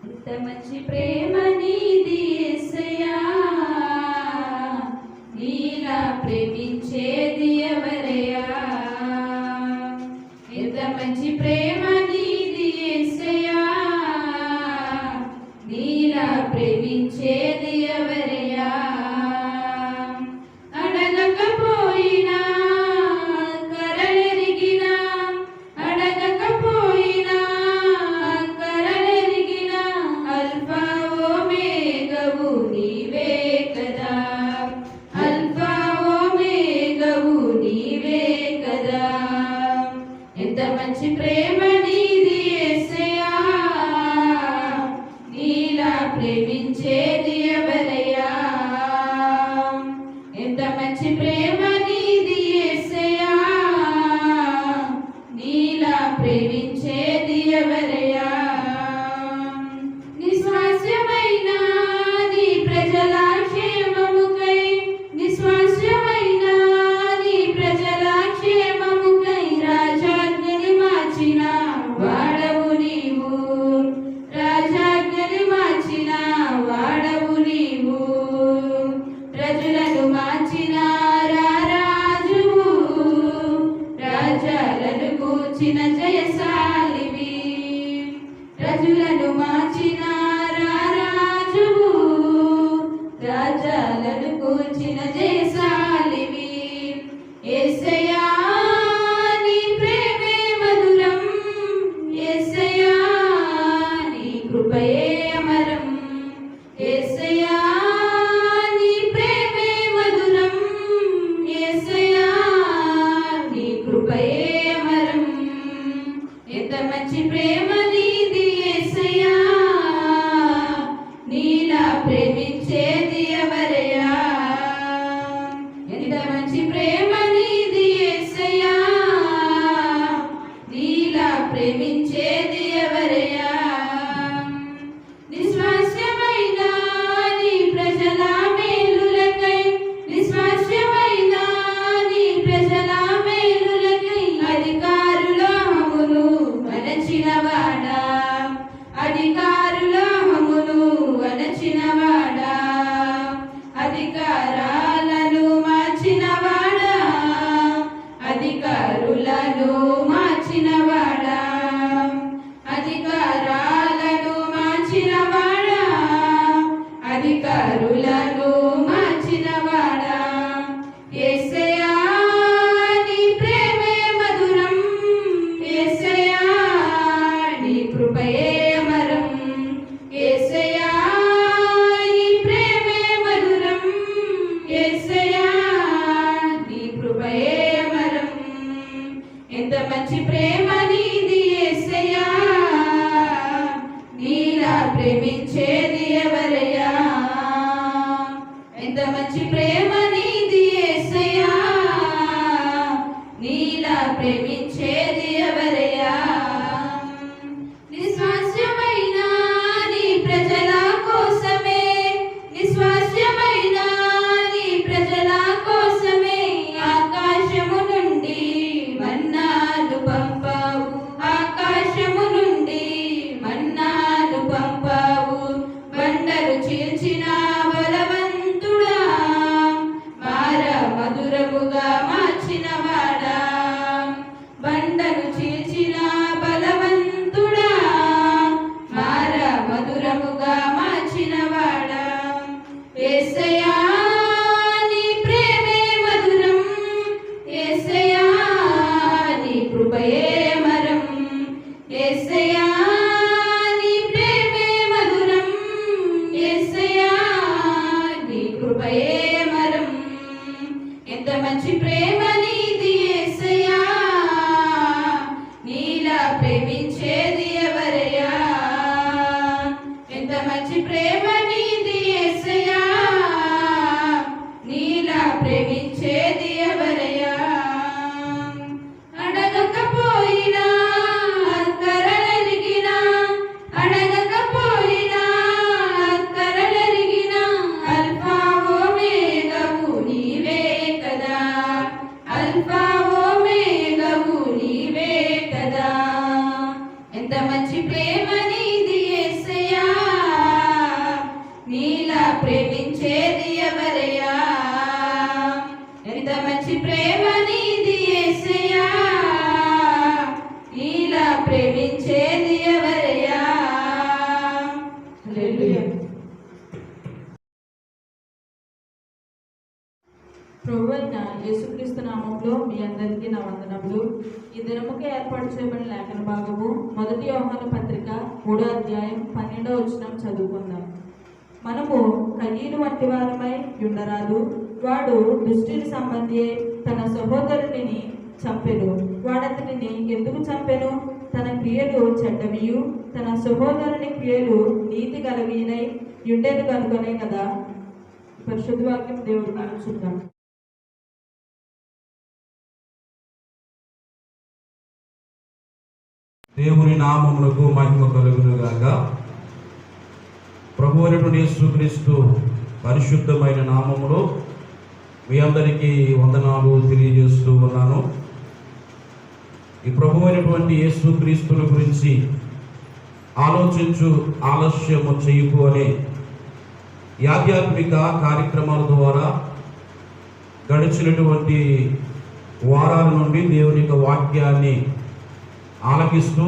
ఎంత మంచి ప్రేమ నీది యేసయ్యా, నీలా ప్రేమించేది ఎవరయ్యా. ఎంత మంచి ప్రేమ నీది యేసయ్యా, నీలా ప్రేమించేది ఎవరయ్యా. అడగకపోయినా కరలెరిగినా, అడగకపోయినా కరలెరిగినా, అల్ఫా ఓమేగవు నీవే కదా, అల్ఫా ఓమేగవు నీవే కదా. ఎంత మంచి ప్రేమ నీది యేసయ్యా, నీలా ప్రేమించేది ఎవరయ్యా. ఎంత మంచి ప్రేమ నీది యేసయ్యా, నీలా ప్రేమించేది ఎవరయ్యా. నిస్వాస్యమైన నీ ప్రజల క్షేమముకై, నిస్వాస్యమైన నీ ప్రజల క్షేమముకై రాజాజ్ఞని మార్చిన వాడవు నీవు, రాజాజ్ఞని మార్చిన వాడవు నీవు. ప్రజలను మార్చిన రాజువు, రాజాలను కూర్చిన జయశాలివి. ప్రజలను మార్చిన రాజువు, రాజాలను కూర్చిన జయశాలివి. యేసయ్యా నీ ప్రేమే మధురం, యేసయ్యా నీ కృపయే అమరం. యేసయ్యా నీ ప్రేమే మధురం, యేసయ్యా నీ కృపయే అమరం. ఎంత మంచి ప్రేమ నీది యేసయ్యా, నీలా ప్రేమించేది ఎవరయ్యా. ఎంత మంచి ప్రేమ నీది యేసయ్యా, నీలా ప్రేమించేది ఎవరయ్యా. నిస్వాస్యమైన నీ ప్రజల మేలులకై, నిస్వాస్యమైన నీ ప్రజల మేలులకై అధికారుల హమును వనచినవాడా, అధికారుల హమును వనచినవాడా, అధికారాలను మార్చినవాడా, అధికారులను మార్చినవాడా, అధికారాలను మార్చినవాడా, అధికారులను మార్చినవాడా. యేసయ్యా నీ ప్రేమే మధురం, యేసయ్యా నీ కృపయే అమరం. యేసయ్యా నీ ప్రేమే మధురం, యేసయ్యా నీ కృపయే అమరం. ఎంత మంచి ప్రేమ నీది యేసయ్యా, నీలా ప్రేమించేది ఎవరయ్యా. ఎంత మంచి ప్రేమ నీది యేసయ్యా, నీలా ప్రేమించేది ఎవరయ్యా. నిస్వాస్యమైన నీ ప్రజల కోసమే, నిస్వాస్యమైన నీ ప్రజల కోసమే ఆకాశము నుండి మన్నాను పంపావు, ఆకాశము నుండి మన్నాను పంపావు. బండలు చీల్చిన బలవంతుడా, మార మధురముగా మార్చినవాడా, బండలు చీల్చిన బలవంతుడా, మార మధురముగా మార్చినవాడా. యేసయ్యా నీ ప్రేమే మధురం, యేసయ్యా నీ కృపయే అమరం. యేసయ్యా నీ ప్రేమే మధురం, యేసయ్యా నీ కృపయే అమరం. ఎంత మంచి ప్రేమ నీది యేసయ్యా, నీలా ప్రేమించేది ఎవరయ్యా. ఎంత మంచి ప్రేమ నీది యేసయ్యా, నీలా ప్రేమించేది ఎవరయ్యా. అడగకపోయినా కరలెరిగినా, అడగకపోయినా కరలెరిగినా, అల్ఫా ఓమే ప్రేమించేది ఎవరయ్యా? ఎంత మంచి ప్రేమ నీది యేసయ్యా, ఇలా ప్రేమించేది ఎవరయ్యా? హల్లెలూయా. ప్రభువైన యేసుక్రీస్తు నామములో మీ అందరికీ నా వందనములు. ఈ దినముకే ఏర్పాటు చేయబడిన లేఖన భాగము 1 యోహాను పత్రిక 3వ అధ్యాయం 12వ వచనం చదువుకుందాం. మనము కయీను వంటి వారమై ఉండరాదు. వాడు దుష్టుని సంబంధి తన సహోదరుని చంపెను. వాడతనిని ఎందుకు చంపెను? తన క్రియలు చెడ్డవియు తన సహోదరుని క్రియలు నీతి గలవినై ఉండేను కనుగొనే కదా. పరిశుద్ధ వాక్యం దేవుడు మనం చూద్దాం. దేవుని నామమునకు మహిమ కలుగును గాక. ప్రభువైన యేసుక్రీస్తు పరిశుద్ధమైన నామములో మీ అందరికీ వందనాలు తెలియజేస్తూ ఉన్నాను. ఈ ప్రభువైనటువంటి యేసుక్రీస్తుని గురించి ఆలోచించు, ఆలస్యము చేయకు అనే ఆధ్యాత్మిక కార్యక్రమాల ద్వారా గడిచినటువంటి వారాల నుండి దేవుని యొక్క వాక్యాన్ని ఆలకిస్తూ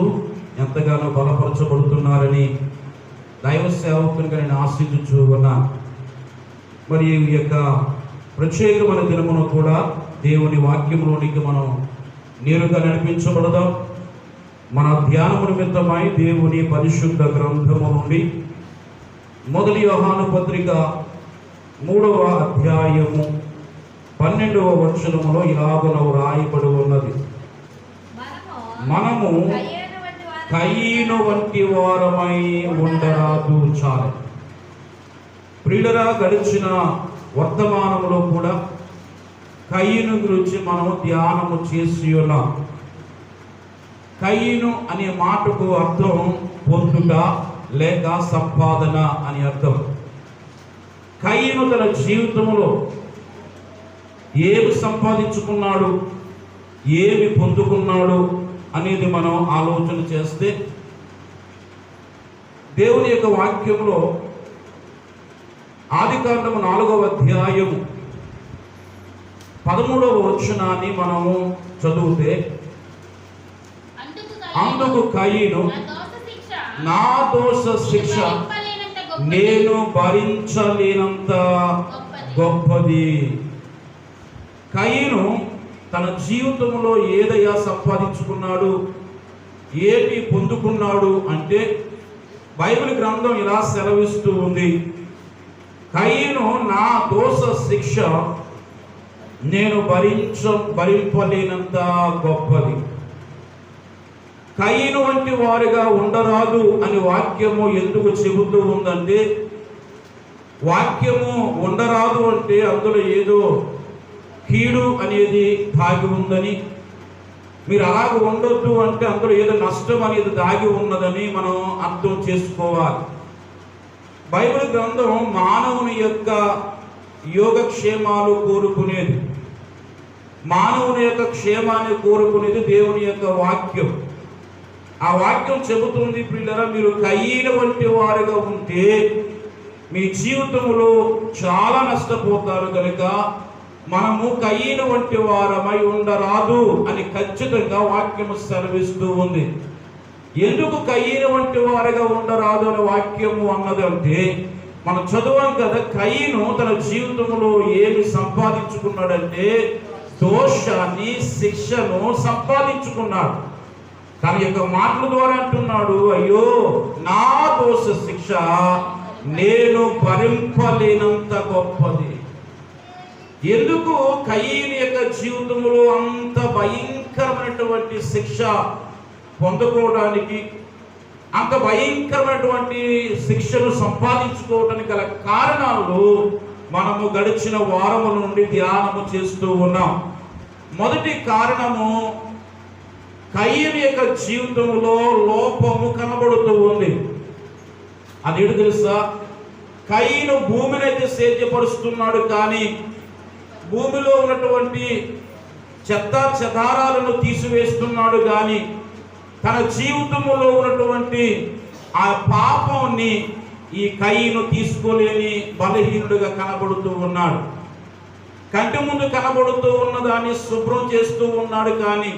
ఎంతగానో బలపరచబడుతున్నారని దైవ సేవకునిగా నేను ఆశించుచూ ఉన్నా. మరి ఈ యొక్క ప్రత్యేకమైన దినమును కూడా దేవుని వాక్యంలోనికి మనం నేరుగా నడిపించబడదాం. మన ధ్యానము నిమిత్తమై దేవుని పరిశుద్ధ గ్రంథము నుండి 1 యోహాను పత్రిక 3వ అధ్యాయము 12వ వచనములో ఇలాగున వ్రాయబడి ఉన్నది. మనము కయీను వంటి వారమై ఉండరాదు. చాలు ప్రియులరా, గడిచిన వర్తమానంలో కూడా కయీను గురించి మనం ధ్యానము చేసి ఉన్నాం. కయీను అనే మాటకు అర్థం పొందుట లేక సంపాదన అని అర్థం. కయీను తన జీవితంలో ఏమి సంపాదించుకున్నాడు, ఏమి పొందుకున్నాడు అనేది మనం ఆలోచన చేస్తే దేవుని యొక్క వాక్యంలో ఆదికాండము 4వ అధ్యాయము 13వ వచనాన్ని మనము చదివితే, అందుకు కయీను, నా దోష శిక్ష నేను భరించలేనంత గొప్పది. కయీను తన జీవితంలో ఏదయ్యా సంపాదించుకున్నాడు, ఏమి పొందుకున్నాడు అంటే బైబిల్ గ్రంథం ఇలా సెలవిస్తూ ఉంది. కయీను, నా దోష శిక్ష నేను భరింపలేనంత గొప్పది. కయీను వంటి వారిగా ఉండరాదు అని వాక్యము ఎందుకు చెబుతూ ఉందంటే, వాక్యము ఉండరాదు అంటే అందులో ఏదో కీడు అనేది దాగి ఉందని, మీరు అలాగ ఉండొద్దు అంటే అందులో ఏదో నష్టం అనేది దాగి ఉన్నదని మనం అర్థం చేసుకోవాలి. బైబిల్ గ్రంథం మానవుని యొక్క యోగక్షేమాలు కోరుకునేది, మానవుని యొక్క క్షేమాన్ని కోరుకునేది దేవుని యొక్క వాక్యం. ఆ వాక్యం చెబుతుంది, ప్రియులారా, మీరు కయీను వంటి వారుగా ఉంటే మీ జీవితంలో చాలా నష్టపోతారు కనుక మనము కయీను వంటి వారమై ఉండరాదు అని ఖచ్చితంగా వాక్యము సెలవిస్తూ ఉంది. ఎందుకు కయీను వంటి వారుగా ఉండరాదు అని వాక్యము అన్నదంటే, మనం చదువాం కదా, కయీను తన జీవితంలో ఏమి సంపాదించుకున్నాడంటే దోషాన్ని, శిక్షను సంపాదించుకున్నాడు. తన యొక్క మాటల ద్వారా అంటున్నాడు, అయ్యో నా దోష శిక్ష నేను భరింపలేనంత గొప్పది. ఎందుకు కయీను యొక్క జీవితంలో అంత భయంకరమైనటువంటి శిక్ష పొందుకోవడానికి, అంత భయంకరమైనటువంటి శిక్షను సంపాదించుకోవడానికి గల కారణాలు మనము గడిచిన వారముల నుండి ధ్యానము చేస్తూ ఉన్నాం. మొదటి కారణము, కయీను యొక్క జీవితంలో లోపము కనబడుతూ ఉంది. అదేంటి తెలుసా? కయీను భూమిని అయితే సేద్యపరుస్తున్నాడు, కానీ భూమిలో ఉన్నటువంటి చెత్త చెదారాలను తీసివేస్తున్నాడు, కానీ తన జీవితంలో ఉన్నటువంటి ఆ పాపాన్ని ఈ కయీను తీసుకోలేని బలహీనుడిగా కనబడుతూ ఉన్నాడు. కంటి ముందు కనబడుతూ ఉన్నదాన్ని శుభ్రం చేస్తూ ఉన్నాడు, కానీ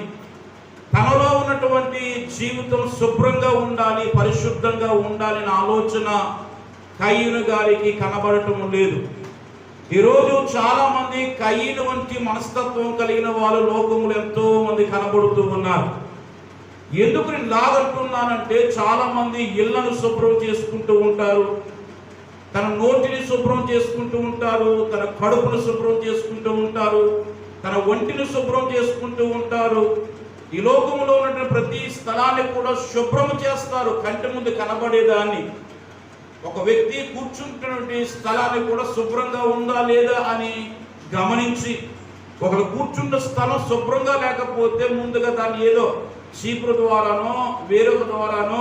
తనలో ఉన్నటువంటి జీవితం శుభ్రంగా ఉండాలి, పరిశుద్ధంగా ఉండాలని ఆలోచన కయీను గారికి కనబడటం లేదు. ఈరోజు చాలా మంది కయీను వంటి మనస్తత్వం కలిగిన వాళ్ళు లోకములు ఎంతో మంది కనబడుతూ ఉన్నారు. ఎందుకు నేను లాగంటున్నానంటే, చాలా మంది ఇళ్లను శుభ్రం చేసుకుంటూ ఉంటారు, తన నోటిని శుభ్రం చేసుకుంటూ ఉంటారు, తన కడుపును శుభ్రం చేసుకుంటూ ఉంటారు, తన ఒంటిని శుభ్రం చేసుకుంటూ ఉంటారు. ఈ లోకంలో ఉన్నటువంటి ప్రతి స్థలాన్ని కూడా శుభ్రం చేస్తారు, కంటి ముందు కనబడేదాన్ని. ఒక వ్యక్తి కూర్చుంటున్నటువంటి స్థలాన్ని కూడా శుభ్రంగా ఉందా లేదా అని గమనించి, ఒకరు కూర్చుంటే స్థలం శుభ్రంగా లేకపోతే ముందుగా దాన్ని ఏదో చీపురు ద్వారానో వేరొక ద్వారానో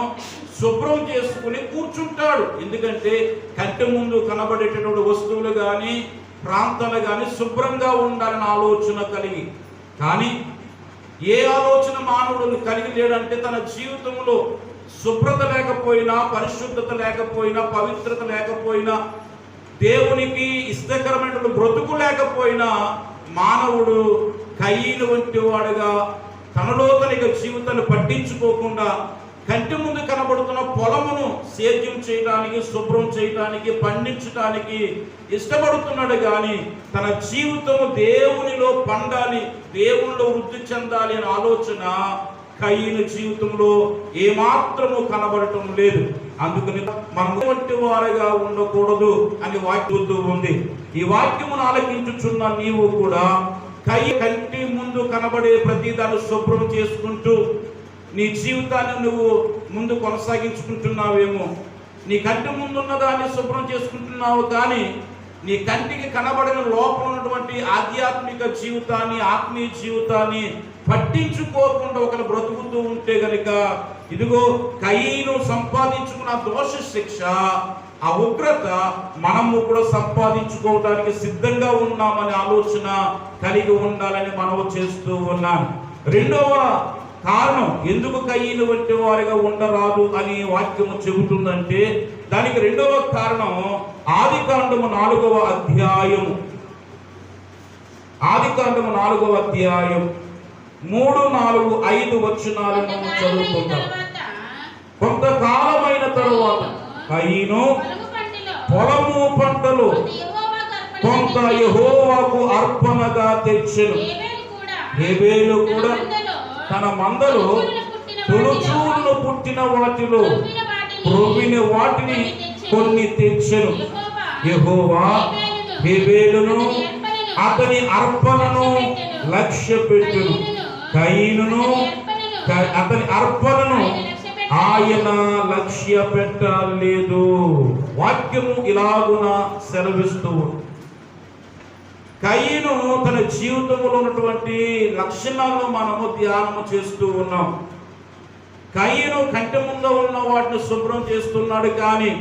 శుభ్రం చేసుకుని కూర్చుంటాడు. ఎందుకంటే కంటి ముందు కనబడేటటువంటి వస్తువులు కానీ ప్రాంతాలు కానీ శుభ్రంగా ఉండాలని ఆలోచన కలిగి. కానీ ఏ ఆలోచన మానవుడు కలిగి లేడంటే, తన జీవితంలో శుభ్రత లేకపోయినా, పరిశుద్ధత లేకపోయినా, పవిత్రత లేకపోయినా, దేవునికి ఇష్టకరమైన బ్రతుకు లేకపోయినా మానవుడు కయీను వంటి వాడుగా తనలో తన జీవితాన్ని పట్టించుకోకుండా కంటి ముందు కనబడుతున్న పొలమును సేద్యం చేయడానికి, శుభ్రం చేయడానికి, పండించడానికి ఇష్టపడుతున్నాడు. కానీ తన జీవితము దేవునిలో పండాలి, దేవునిలో వృద్ధి చెందాలి అనే ఆలోచన కయీను జీవితంలో ఏమాత్రము కనబడటం లేదు. అందుకని మనం వంటి వారుగా ఉండకూడదు అని వాక్యం ఉంది. ఈ వాక్యమును ఆలకించుచున్న నీవు కూడా కంటి ముందు కనబడే ప్రతి దాన్ని శుభ్రం చేసుకుంటూ నీ జీవితాన్ని నువ్వు ముందు కొనసాగించుకుంటున్నావేమో. నీ కంటి ముందున్న దాన్ని శుభ్రం చేసుకుంటున్నావు, కానీ నీ కంటికి కనబడిన లోపల ఉన్నటువంటి ఆధ్యాత్మిక జీవితాన్ని, ఆత్మీయ జీవితాన్ని పట్టించుకోకుండా ఒకరు బ్రతుకుతూ ఉంటే గనుక, ఇదిగో కయీను సంపాదించుకున్న దోష శిక్ష, ఆ ఉగ్రత మనము కూడా సంపాదించుకోవడానికి సిద్ధంగా ఉన్నామనే ఆలోచన కలిగి ఉండాలని మనము చేస్తూ ఉన్నాను. రెండవ కారణం ఎందుకు కయీను వంటి వారిగా ఉండరాదు అని వాక్యము చెబుతుందంటే, దానికి రెండవ కారణం ఆదికాండము 4వ అధ్యాయం 3, 4, 5 వచనాలను చదువుకుందాం. కొంతకాలమైన తరువాత కయీను పొలము పంటలు కొంత యెహోవాకు అర్పణగా తెచ్చెను. హేబేలు కూడా తన మందలో తొలుచూలు పుట్టిన వాటిలో ప్రొవిన వాటిని కొన్ని తెచ్చెను. యెహోవా హేబేలును అతని అర్పణను లక్ష్య పెట్టును, కయీనును అతని అర్పణను ఆయన లక్ష్య పెట్టలేదు. వాక్యము ఇలాగున సెలవిస్తూ, కయీను తన జీవితంలో ఉన్నటువంటి లక్షణాలను మనము ధ్యానము చేస్తూ ఉన్నాం. కయీను కంటి ముందు ఉన్న వాటిని శుభ్రం చేస్తున్నాడు, కానీ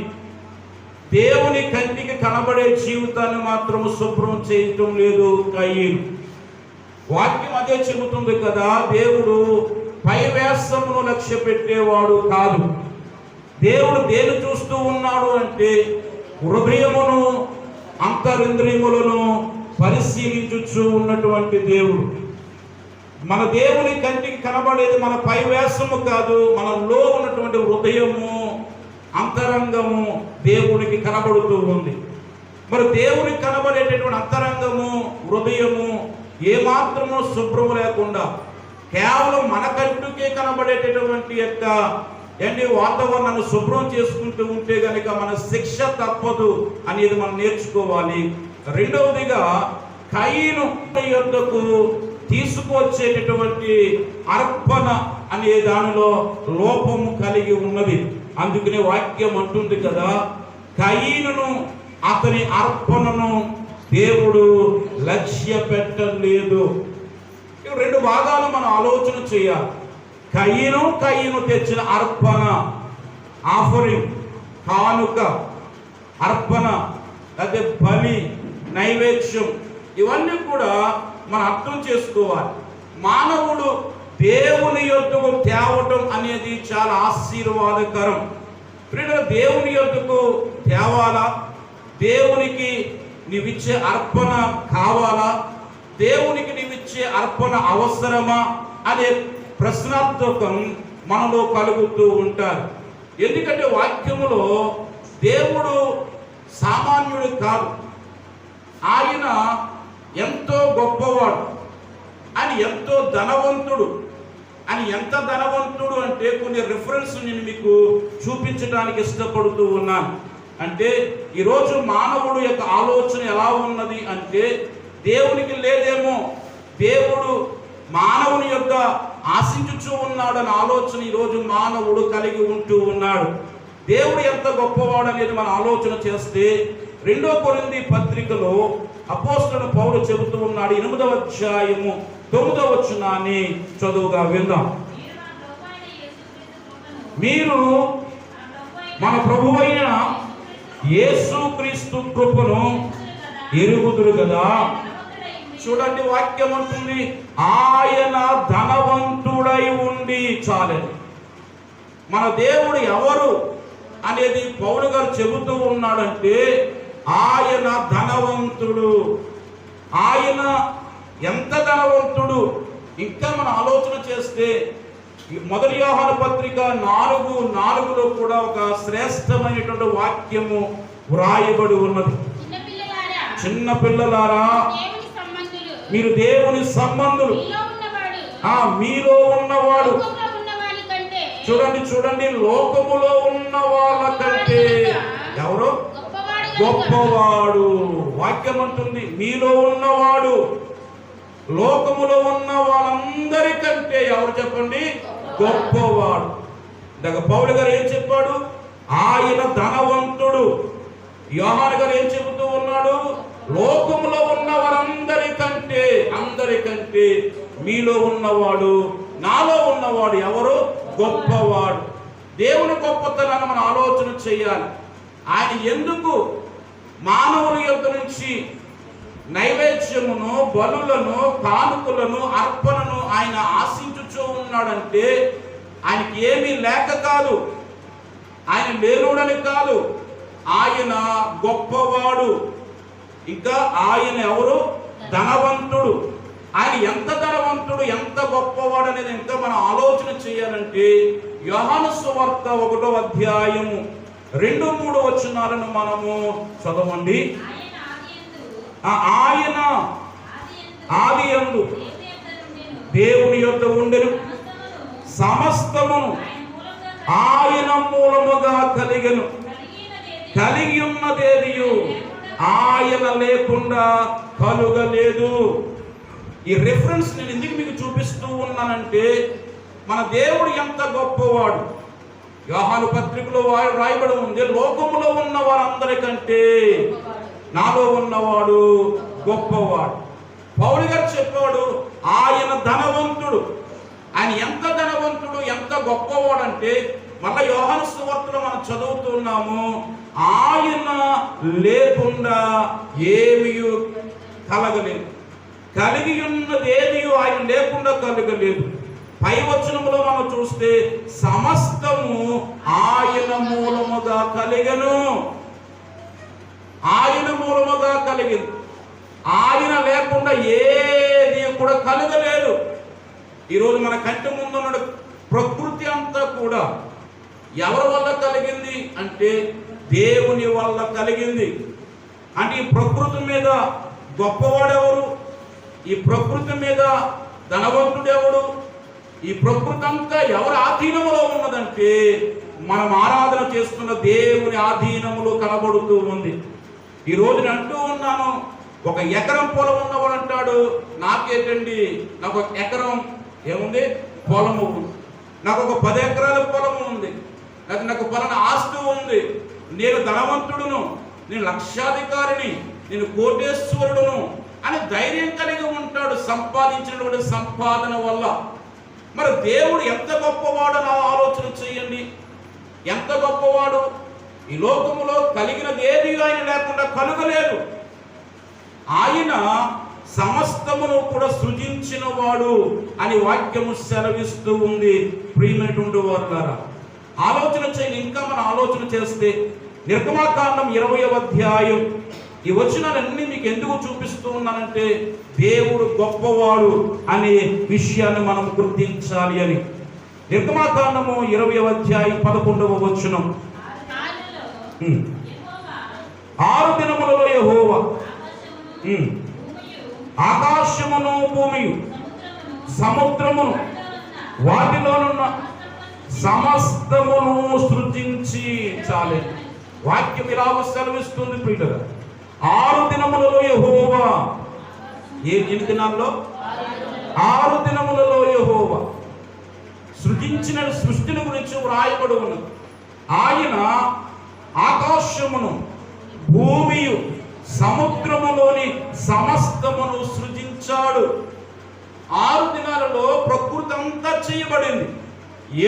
దేవుని కంటికి కనబడే జీవితాన్ని మాత్రము శుభ్రం చేయటం లేదు కయీను. వాక్యం అదే చెబుతుంది కదా, దేవుడు పై వేషమును లక్ష్య పెట్టేవాడు కాదు. దేవుడు దేని చూస్తూ ఉన్నాడు అంటే, హృదయమును అంతరింద్రియములను పరిశీలించుచు ఉన్నటువంటి దేవుడు. మన దేవుని కంటికి కనబడేది మన పై వేషము కాదు, మనలో ఉన్నటువంటి హృదయము, అంతరంగము దేవునికి కనబడుతూ ఉంది. మరి దేవునికి కనబడేటటువంటి అంతరంగము, హృదయము ఏమాత్రము శుభ్రం లేకుండా కేవలం మన కంటికే కనబడేటటువంటి యొక్క వాతావరణాన్ని శుభ్రం చేసుకుంటూ ఉంటే గనుక మన శిక్ష తప్పదు అనేది మనం నేర్చుకోవాలి. రెండవదిగా, కయీను యొద్దకు తీసుకొచ్చేటటువంటి అర్పణ అనే దానిలో లోపము కలిగి ఉన్నది. అందుకనే వాక్యం అంటుంది కదా, కయీనును అతని అర్పణను దేవుడు లక్ష్య పెట్టలేదు. రెండు భాగాలు మనం ఆలోచన చేయాలి. కయీను తెచ్చిన అర్పణ, ఆఫరింగ్, కానుక, అర్పణ, అదే బలి, నైవేద్యం, ఇవన్నీ కూడా మనం అర్థం చేసుకోవాలి. మానవుడు దేవుని యొద్దకు తేవటం అనేది చాలా ఆశీర్వాదకరం. ప్రియుల దేవుని యొద్దకు తేవాలా? దేవునికి నీవిచ్చే అర్పణ కావాలా? దేవునికి నీవిచ్చే అర్పణ అవసరమా అనే ప్రశ్నార్థకం మనలో కలుగుతూ ఉంటారు. ఎందుకంటే వాక్యములో దేవుడు సామాన్యుడు కాదు, ఆయన ఎంతో గొప్పవాడు, ఆయన ఎంతో ధనవంతుడు. అని ఎంత ధనవంతుడు అంటే కొన్ని రిఫరెన్స్ నేను మీకు చూపించడానికి ఇష్టపడుతూ ఉన్నాను. అంటే ఈరోజు మానవుడు యొక్క ఆలోచన ఎలా ఉన్నది అంటే దేవునికి లేదేమో, దేవుడు మానవుని యొక్క ఆశించుచూ ఉన్నాడు అనే ఆలోచన ఈరోజు మానవుడు కలిగి ఉంటూ ఉన్నాడు. దేవుడు ఎంత గొప్పవాడు అనేది మనం ఆలోచన చేస్తే 2 కొరింథీ పత్రికలో అపోస్తలుడు పౌలు చెబుతూ ఉన్నాడు. 8వ అధ్యాయము 9వ వచనాన్ని చదువుగా విందాం. మీరు మన ప్రభువైన యేసుక్రీస్తు కృపను ఎరుగుదురు కదా. చూడండి, వాక్యం అంటుంది ఆయన ధనవంతుడై ఉండి చాలని. మన దేవుడు ఎవరు అనేది పౌలు గారు చెబుతూ ఉన్నాడంటే ఆయన ధనవంతుడు. ఆయన ఎంత ధనవంతుడు! ఇంకా మనం ఆలోచన చేస్తే 1 యోహాను పత్రిక 4:4లో కూడా ఒక శ్రేష్టమైనటువంటి వాక్యము వ్రాయబడి ఉన్నది. చిన్న పిల్లలారా, మీరు దేవుని సంబంధులు. మీలో ఉన్నవాడు, చూడండి, లోకములో ఉన్న వాళ్ళ కంటే ఎవరు గొప్పవాడు. వాక్యం అంటుంది మీలో ఉన్నవాడు లోకములో ఉన్న వాళ్ళందరికంటే ఎవరు చెప్పండి? గొప్పవాడు. ఇందాక పౌలు గారు ఏం చెప్పాడు? ఆయన ధనవంతుడు. యోహాను గారు ఏం చెబుతూ ఉన్నాడు? లోకములో ఉన్న అందరికంటే మీలో ఉన్నవాడు, నాలో ఉన్నవాడు ఎవరు? గొప్పవాడు. దేవుని గొప్పతనాన్ని మనం ఆలోచన చేయాలి. ఆయన ఎందుకు మానవుల యొద్ద నుంచి నైవేద్యమును, బలులను, కానుకలను, అర్పణను ఆయన ఆశించుచూ ఉన్నాడంటే ఆయనకి ఏమీ లేక కాదు, ఆయన లేనుడని కాదు, ఆయన గొప్పవాడు. ఇంకా ఆయన ఎవరు? ధనవంతుడు. ఆయన ఎంత ధనవంతుడు, ఎంత గొప్పవాడు అనేది ఇంకా మనం ఆలోచన చేయాలంటే యోహాను సువార్త 1వ అధ్యాయము 2-3 వచనాలను మనము చదవండి. ఆయన ఆదియందు దేవుని యొద్ద ఉండెను, సమస్తమును ఆయన మూలముగా కలిగెను, కలిగి ఉన్నదేదియు ఆయన లేకుండా కలుగలేదు. ఈ రిఫరెన్స్ నేను ఎందుకు మీకు చూపిస్తూ ఉన్నానంటే మన దేవుడు ఎంత గొప్పవాడు. యోహాను పత్రికలో రాయబడి ఉంది, లోకములో ఉన్న వారందరికంటే నాలో ఉన్నవాడు గొప్పవాడు. పౌలు గారు చెప్పాడు ఆయన ధనవంతుడు. ఆయన ఎంత ధనవంతుడు, ఎంత గొప్పవాడు అంటే మళ్ళా యోహాను సువార్తలో మనం చదువుతున్నాము, ఆయన లేకుండా ఏమీ కలగలేదు, కలిగి ఉన్నది ఏది ఆయన లేకుండా కలగలేదు. పై వచనములో మనం చూస్తే సమస్తము ఆయన మూలముగా కలిగెను, ఆయన మూలముగా కలిగింది. ఆయన లేకుండా ఏది కూడా కలగలేదు. ఈరోజు మన కంటి ముందున్న ప్రకృతి అంతా కూడా ఎవరి వల్ల కలిగింది అంటే దేవుని వల్ల కలిగింది. అంటే ఈ ప్రకృతి మీద గొప్పవాడెవరు? ఈ ప్రకృతి మీద ధనవంతుడెవడు? ఈ ప్రకృతి అంతా ఎవరి ఆధీనములో ఉన్నదంటే మనం ఆరాధన చేస్తున్న దేవుని ఆధీనములో కనబడుతూ ఉంది. ఈ రోజు నేను అంటూ ఉన్నాను, 1 ఎకరం పొలం ఉన్నవాడు అంటాడు నాకేంటండి, నాకు 1 ఎకరం ఏముంది పొలము, నాకు ఒక 10 ఎకరాల పొలము ఉంది, నాకు పలానా ఆస్తి ఉంది, నేను ధనవంతుడును, నేను లక్షాధికారిని, నేను కోటేశ్వరుడును అని ధైర్యం కలిగి ఉంటాడు సంపాదించినటువంటి సంపాదన వల్ల. మరి దేవుడు ఎంత గొప్పవాడు అని ఆలోచన చేయండి. ఎంత గొప్పవాడు! ఈ లోకములో కలిగినది ఏది ఆయన లేకుండా కలుగలేదు. ఆయన సమస్తమును కూడా సృజించిన వాడు అని వాక్యము సెలవిస్తూ ఉంది. ప్రియమైనటువంటి వారులారా, ఆలోచన చేయండి. ఇంకా మనం ఆలోచన చేస్తే నిర్గమాకాండం 20వ అధ్యాయం ఈ వచనాలన్నీ మీకు ఎందుకు చూపిస్తూ ఉన్నానంటే దేవుడు గొప్పవాడు అనే విషయాన్ని మనం గుర్తించాలి అని. నిర్గమాకాండము 20వ అధ్యాయం 11వ వచనం. 6 దినములలో యెహోవా ఆకాశమును భూమియు సముద్రమును వాటిలోనున్న సమస్తమును సృజించి చాలే. వాక్యం ఇలాగ సెలవిస్తుంది ప్రియులారా. 6 దినములలో యెహోవా, ఎన్ని దినాల్లో? 6 దినములలో యెహోవా సృజించిన సృష్టిని గురించి వ్రాయబడి ఉన్నది. ఆయన ఆకాశమును భూమియు సముద్రములోని సమస్తమును సృజించాడు. 6 దినాలలో ప్రకృతి అంతా చేయబడింది.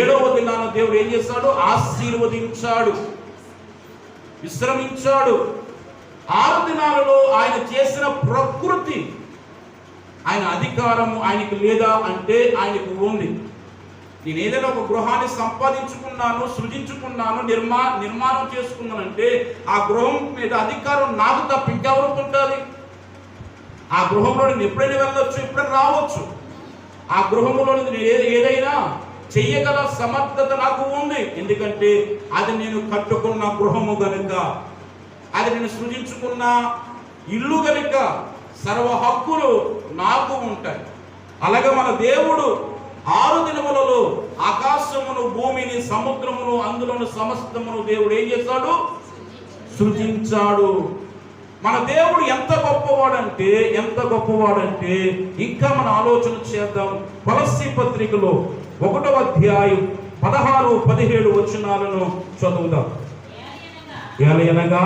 7వ దినాన దేవుడు ఏం చేశాడు? ఆశీర్వదించాడు, విశ్రమించాడు. 6 దినాలలో ఆయన చేసిన ప్రకృతి, ఆయన అధికారము ఆయనకు లేదా అంటే ఆయనకు ఉంది. నేను ఏదైనా ఒక గృహాన్ని సంపాదించుకున్నాను, సృజించుకున్నాను, నిర్మాణం చేసుకున్నానంటే ఆ గృహం మీద అధికారం నాకు తప్ప ఇంకెవరికి ఉంటుంది? ఆ గృహంలో నేను ఎప్పుడైనా వెళ్ళొచ్చు, ఎప్పుడైనా రావచ్చు. ఆ గృహంలో నేను ఏదైనా చెయ్యగల సమర్థత నాకు ఉంది. ఎందుకంటే అది నేను కట్టుకున్న గృహము గనుక, అది నేను సృజించుకున్న ఇల్లు గనుక సర్వ హక్కులు నాకు ఉంటాయి. అలాగే మన దేవుడు 6 దినములలో ఆకాశమును భూమిని సముద్రమును అందులోని సమస్తమును దేవుడు ఏం చేశాడు? సృజించాడు. మన దేవుడు ఎంత గొప్పవాడంటే ఇంకా మన ఆలోచన చేద్దాం. కొలస్సీ పత్రికలో 1వ అధ్యాయం 16, 17 వచనాలను చదువుదాం. ఎలయనగా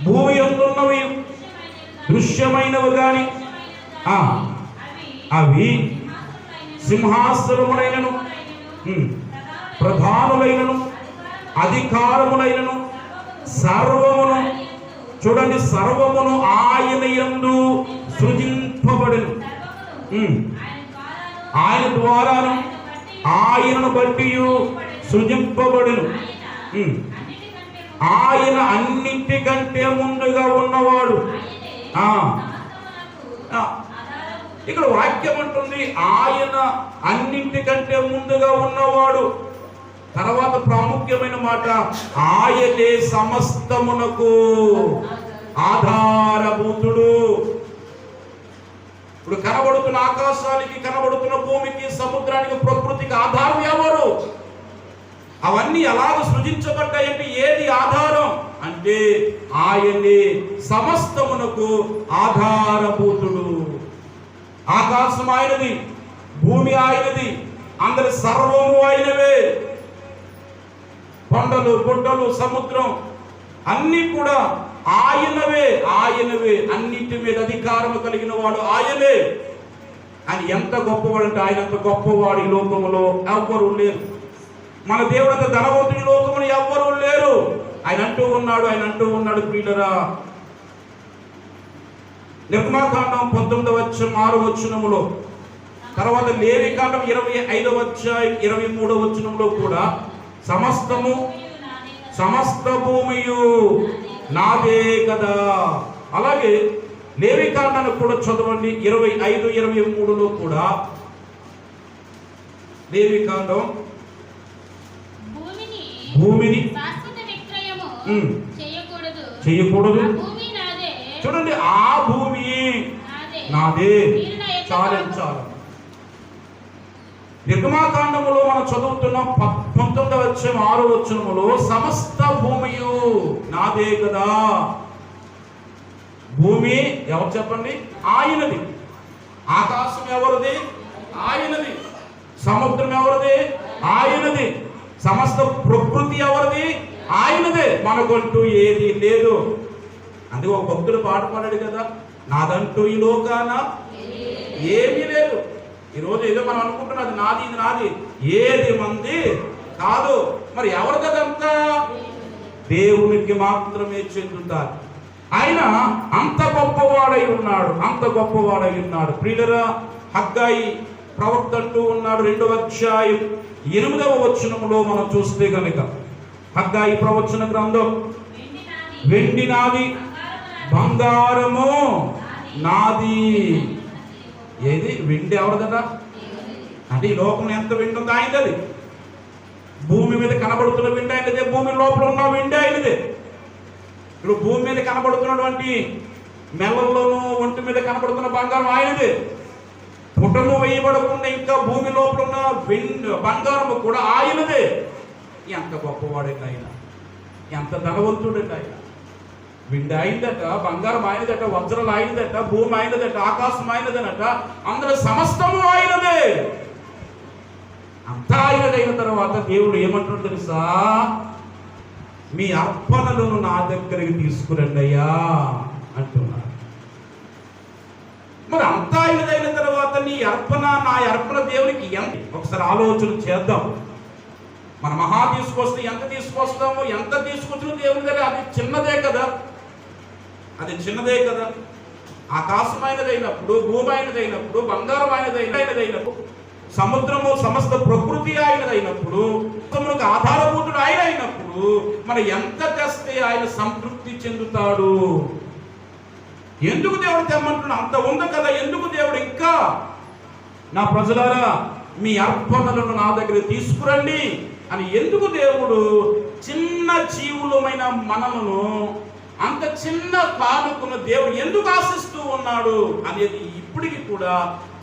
భూమి యందున్నవి దృశ్యమైనవి గాని అవి సింహాసనములైనను ప్రధానులైనను అధికారములైనను సర్వమును, చూడండి, సర్వమును ఆయన యందు సృజింపబడెను. ఆయన ద్వారాను ఆయనను బట్టి సృజింపబడెను. ఆయన అన్నింటికంటే ముందుగా ఉన్నవాడు. ఇక్కడ వాక్యం అంటుంది ఆయన అన్నింటికంటే ముందుగా ఉన్నవాడు. తర్వాత ప్రాముఖ్యమైన మాట, ఆయనే సమస్తమునకు ఆధారభూతుడు. ఇప్పుడు కనబడుతున్న ఆకాశానికి, కనబడుతున్న భూమికి, సముద్రానికి, ప్రకృతికి ఆధారం ఎవరు? అవన్నీ ఎలాగ సృజించబడ్డాయంటే ఏది ఆధారం అంటే ఆయనే సమస్తమునకు ఆధారభూతుడు. ఆకాశం ఆయనది, భూమి ఆయనది, అందరి సర్వము ఆయనవే. కొండలు, గుడ్డలు, సముద్రం అన్నీ కూడా ఆయనవే. అన్నింటి మీద అధికారం కలిగిన వాడు ఆయనే. ఆయన ఎంత గొప్పవాడు అంటే ఆయన అంత గొప్పవాడు ఈ లోకములో ఎవ్వరూ లేరు. మన దేవుడు అంత ధనవంతుడి లోకములు ఎవ్వరూ లేరు. ఆయన అంటూ ఉన్నాడు ప్రియులరా. నిర్గమాకాండం 19వ అధ్యాయం 6వ వచనములో, తర్వాత లేవికాండం 25వ అధ్యాయం 23వ వచనంలో కూడా సమస్త భూమియు నాదే కదా. అలాగే లేవికాండాన్ని కూడా చదవండి. 25, 23లో కూడా లేవికాండం భూమిని చేయకూడదు. చూడండి, ఆ భూమి నాదే. చాలు. నిర్గమాకాండములో మనం చదువుతున్నాం 19వ అధ్యాయం 6వ వచనములో సమస్త భూమియు నాదే కదా. భూమి ఎవరు చెప్పండి? ఆయనది. ఆకాశం ఎవరిది? ఆయనది. సముద్రం ఎవరిది? ఆయనది. సమస్త ప్రకృతి ఎవరిది? ఆయనదే. మనకంటూ ఏది లేదు. అందుకే ఒక భక్తుడు పాట పాడాడు కదా, నాదంటూ ఈ లోకాన ఏమీ లేదు. ఈరోజు ఏదో మనం అనుకుంటున్నాం అది నాది, ఇది నాది, ఏది మంది కాదు. మరి ఎవరిదంతా? దేవునికి మాత్రమే చెందుతారు. ఆయన అంత గొప్పవాడై ఉన్నాడు. ప్రియులరా, హగ్గాయి ప్రవక్త అంటూ ఉన్నాడు 2వ అధ్యాయం 8వ వచనంలో మనం చూస్తే కనుక, హగ్గయి ప్రవచన గ్రంథం, వెండి నాది, బంగారము నాది. ఏది? వెండి ఎవరిదట? అంటే ఈ లోకంలో ఎంత వెండి ఉందో ఆయనది. భూమి మీద కనబడుతున్న వెండి ఆయనదే, భూమి లోపల ఉన్న వెండి ఆయనదే. ఇప్పుడు భూమి మీద కనబడుతున్నటువంటి మెల్లల్లోనూ ఒంటి మీద కనబడుతున్న బంగారం ఆయనదే. పుటము వేయబడకుండా ఇంకా భూమి లోపల ఉన్న బంగారము కూడా ఆయనదే. ఎంత గొప్పవాడండి ఆయన, ఎంత ధనవంతుడండి ఆయన. వెండి ఆయనదట, బంగారం ఆయనదట, వజ్రాలు ఆయనదట, భూమి ఆయనదట, ఆకాశం ఆయనదనట, అందులో సమస్తము ఆయనదే. అంతా ఆయనదైన తర్వాత దేవుడు ఏమంటాడు తెలుసా? మీ అర్పణలను నా దగ్గరికి తీసుకురండి అయ్యా అంటున్నాడు. మరి అంతా ఆయనదైన తర్వాత నీ అర్పణ, నా అర్పణ దేవునికి ఎంత? ఒకసారి ఆలోచన చేద్దాం. మన మహా తీసుకొస్తే ఎంత తీసుకొస్తామో, ఎంత తీసుకొచ్చినా దేవుని దగ్గర అది చిన్నదే కదా, అది చిన్నదే కదా. ఆకాశం ఆయనదైనప్పుడు, భూమి ఆయనదైనప్పుడు, బంగారం ఆయనదైనప్పుడు, సముద్రము సమస్త ప్రకృతి ఆయనదైనప్పుడు, సముద్రములకు ఆధారభూతుడు ఆయన అయినప్పుడు, మనం ఎంత తెస్తే ఆయన సంతృప్తి చెందుతాడు? ఎందుకు దేవుడు తెమ్మంటున్నా? అంత ఉంది కదా, ఎందుకు దేవుడు ఇంకా? నా ప్రజలారా, మీ అర్పణలను నా దగ్గర తీసుకురండి అని ఎందుకు దేవుడు చిన్న జీవులమైన మనలను, అంత చిన్న కానుకను దేవుడు ఎందుకు ఆశిస్తూ ఉన్నాడు అనేది ఇప్పటికి కూడా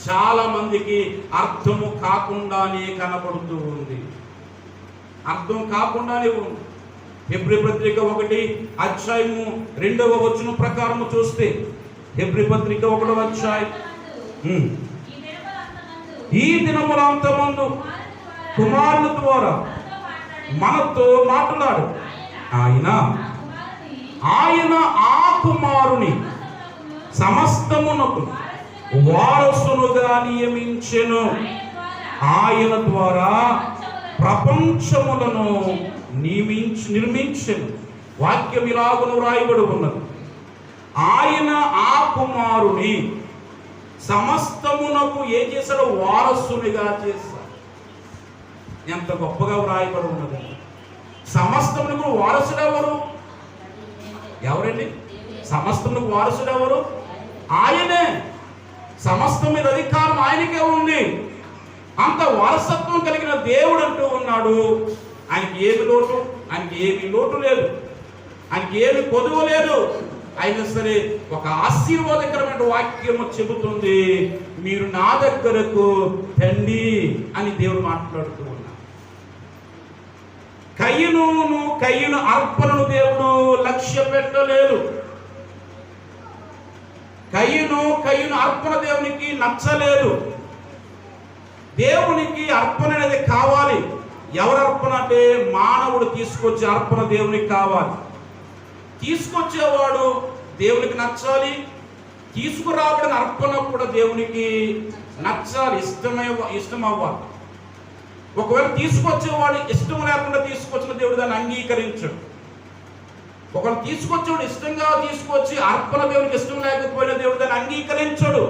చాలా మందికి అర్థము కాకుండానే కనబడుతూ ఉంది. అర్థం కాకుండానే ఉంది. హెబ్రీ పత్రిక 1 అధ్యాయము 2వ వచనం ప్రకారము చూస్తే, హెబ్రీ పత్రిక 1వ అధ్యాయం, ఈ దినముల అంతమందు కుమారుల ద్వారా మనతో మాట్లాడు. ఆయన ఆ కుమారుని సమస్తమునకు వారసునుగా నియమించెను. ఆయన ద్వారా ప్రపంచములను నిర్మించెను. వాక్యం ఇలాగును రాయబడి ఉన్నది, ఆయన ఆ కుమారుని సమస్తమునకు ఏం చేశాడు? వారసునిగా చేశాడు. ఎంత గొప్పగా వ్రాయబడి ఉన్నది. సమస్తమునకు వారసుడు ఎవరు? ఎవరండి? సమస్తమునకు వారసుడు ఎవరు? ఆయనే. సమస్తం మీద అధికారం ఆయనకే ఉంది. అంత వారసత్వం కలిగిన దేవుడు అంటూ ఉన్నాడు. ఆయనకి ఏమి లోటు, ఆయనకి ఏమి లోటు లేదు, ఆయనకి ఏమి కొదువు లేదు. అయినా సరే ఒక ఆశీర్వాదకరమైన వాక్యము చెబుతుంది, మీరు నా దగ్గరకు తండి అని దేవుడు మాట్లాడుతూ ఉన్నాడు. కయ్యను అర్పణను దేవుడు లక్ష్య పెట్టలేదు. కయ్యను అర్పణ దేవునికి నచ్చలేదు. దేవునికి అర్పణ అనేది కావాలి. ఎవరు అర్పణ అంటే మానవుడు తీసుకొచ్చే అర్పణ దేవునికి కావాలి. తీసుకొచ్చేవాడు దేవునికి నచ్చాలి. తీసుకురాబడిన అర్పణ కూడా దేవునికి నచ్చాలి, ఇష్టం అవ్వాలి. ఒకవేళ తీసుకొచ్చేవాడు ఇష్టం లేకుండా తీసుకొచ్చిన దేవుడు దాన్ని అంగీకరించడు. ఒకవేళ తీసుకొచ్చేవాడు ఇష్టంగా తీసుకొచ్చి అర్పణ దేవునికి ఇష్టం లేకపోయినా దేవుడు దాన్ని అంగీకరించడు.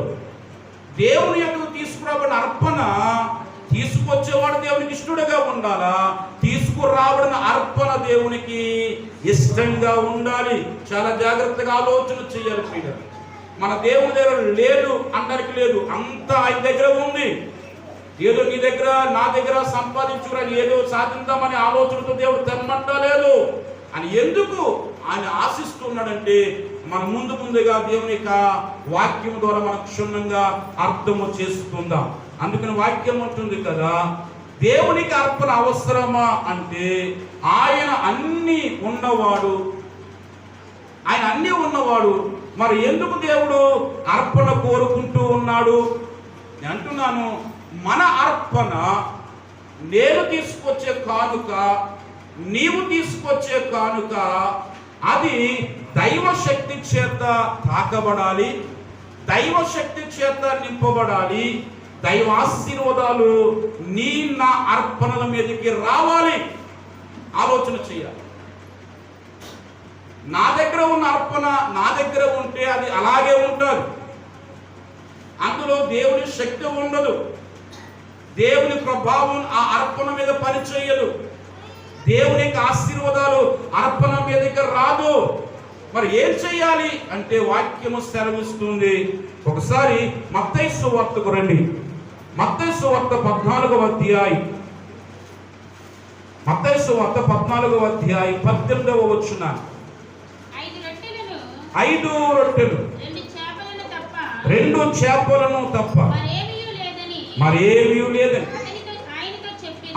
దేవుని యొక్క తీసుకురాబడిన అర్పణ తీసుకొచ్చేవాడు దేవునికి ఇష్టడుగా ఉండాలా, తీసుకురాబడిన అర్పణ దేవునికి ఇష్టంగా ఉండాలి. చాలా జాగ్రత్తగా ఆలోచన చేయాలి ప్రియులారా. మన దేవుని దగ్గర లేదు అనడానికి లేదు, అంతా ఆయన దగ్గర ఉంది. ఏదో నీ దగ్గర నా దగ్గర సంపాదించుకురా, ఏదో సాధిద్దామనే ఆలోచనతో దేవుడు తెమ్మంటలేదు అని ఎందుకు ఆయన ఆశిస్తున్నాడంటే, మనం ముందుగా దేవుని యొక్క వాక్యం ద్వారా మనం క్షుణ్ణంగా అర్థము చేసుకుందాం. అందుకని వాక్యం ఉంటుంది కదా, దేవునికి అర్పణ అవసరమా అంటే ఆయన అన్నీ ఉన్నవాడు. మరి ఎందుకు దేవుడు అర్పణ కోరుకుంటూ ఉన్నాడు? నేను అంటున్నాను, మన అర్పణ నేను తీసుకొచ్చే కానుక, నీవు తీసుకొచ్చే కానుక, అది దైవశక్తి చేత తాకబడాలి, దైవశక్తి చేత నింపబడాలి. దైవ ఆశీర్వాదాలు నీ నా అర్పణల మీదకి రావాలి. ఆలోచన చేయాలి. నా దగ్గర ఉన్న అర్పణ నా దగ్గర ఉంటే అది అలాగే ఉంటుంది, అందులో దేవుని శక్తి ఉండదు. దేవుని ప్రభావం ఆ అర్పణ మీద పనిచేయదు. దేవుని యొక్క ఆశీర్వాదాలు అర్పణ మీదకి రాదు. మరి ఏం చేయాలి అంటే వాక్యము సెలవిస్తుంది. ఒకసారి మత్తయి సువార్తకు రండి. మత్తయి సువార్త 14వ అధ్యాయం, మత్తయి సువార్త 14వ అధ్యాయం 18వ వచనం. 5 రొట్టెలు 2 చేపలను తప్ప మరేమీ లేదని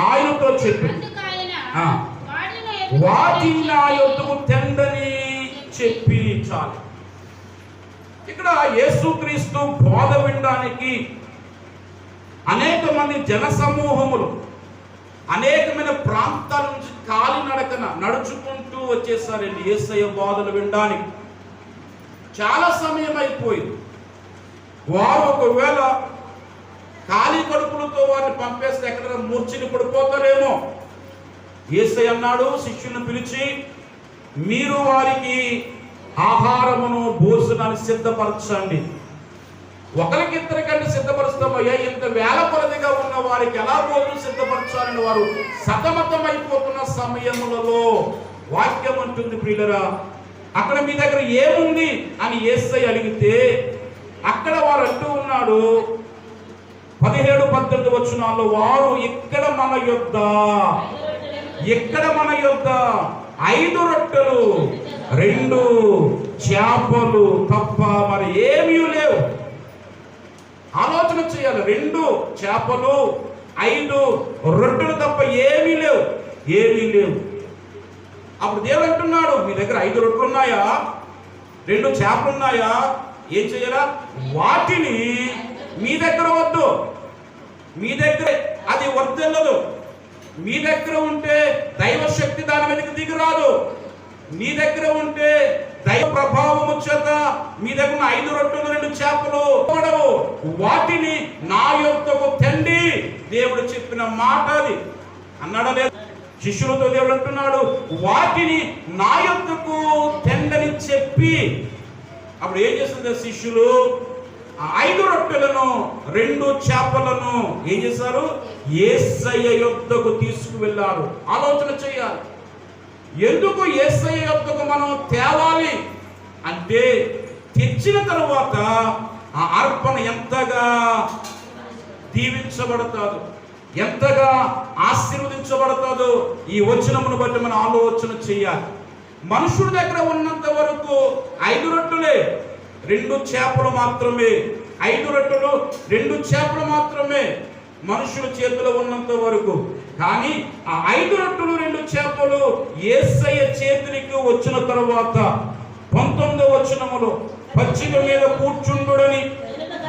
ఆయనతో చెప్పి వాటిని నా యొద్దకు తెండని చెప్పి చాలు. ఇక్కడ యేసుక్రీస్తు బోధ వినడానికి అనేక మంది జన సమూహములు అనేకమైన ప్రాంతాల నుంచి కాలినడకన నడుచుకుంటూ వచ్చేసారండి యేసయ్య బోధలు వినడానికి. చాలా సమయం అయిపోయింది. వారు ఒకవేళ ఖాళీ కడుపులతో వారిని పంపేస్తే ఎక్కడ మూర్ఛని పడిపోతారేమో. యేసయ్య అన్నాడు శిష్యులను పిలిచి, మీరు వారికి ఆహారమును భోజనాన్ని సిద్ధపరచండి. ఒకరికిద్దరికంటే సిద్ధపరుస్తామయ్యా, ఇంత వేల కొలదిగా ఉన్న వారికి ఎలా భోజనం సిద్ధపరచాలని వారు సతమతమైపోతున్న సమయములలో వాక్యం అంటుంది ప్రియులరా, అక్కడ మీ దగ్గర ఏముంది అని యేసయ్య అడిగితే అక్కడ వారు అంటూ ఉన్నాడు 17-18 వచనాల్లో, వారు ఇక్కడ మన యొద్ద 5 రొట్టెలు 2 చేపలు తప్ప మరి ఏమీ లేవు. ఆలోచన చేయాలి. 2 చేపలు 5 రొట్టెలు తప్ప ఏమీ లేవు. అప్పుడు దేవుడు అంటున్నాడు, మీ దగ్గర 5 రొట్టెలు ఉన్నాయా, 2 చేపలు ఉన్నాయా, ఏం చేయాలా, వాటిని మీ దగ్గర వద్దు, మీ దగ్గర అది వర్తిల్లదు. మీ దగ్గర ఉంటే దైవ శక్తి దాని మీదకి దిగిరాదు. మీ దగ్గర ఉంటే దైవ ప్రభావము చేత మీ దగ్గర 5 రొట్టెలు 2 చేపలు పడవు. వాటిని నా యొద్దకు తెండి. దేవుడు చెప్పిన మాట అది అన్నాడా లేదు? శిష్యులతో దేవుడు అంటున్నాడు, వాటిని నా యొద్దకు తెండని చెప్పి అప్పుడు ఏం చేస్తుంది శిష్యులు? 5 రొట్టెలను 2 చేపలను ఏం చేశారు? యేసయ్య యొద్దకు తీసుకువెళ్ళారు. ఆలోచన చేయాలి. ఎందుకు యేసయ్య యొద్దకు మనం తేవాలి అంటే, తెచ్చిన తరువాత ఆ అర్పణ ఎంతగా దీవించబడతాదో, ఎంతగా ఆశీర్వదించబడతాదో ఈ వచనమును బట్టి మనం ఆలోచన చేయాలి. మనుషుడి దగ్గర ఉన్నంత వరకు 5 రొట్టెలే 2 చేపలు మాత్రమే. 5 రొట్టెలు 2 చేపలు మాత్రమే మనుషుల చేతిలో ఉన్నంత వరకు. కానీ ఆ 5 రొట్టెలు 2 చేపలు యేసయ్య చేతికి వచ్చిన తరువాత 19వ వచనములో, పచ్చిక మీద కూర్చుండుడని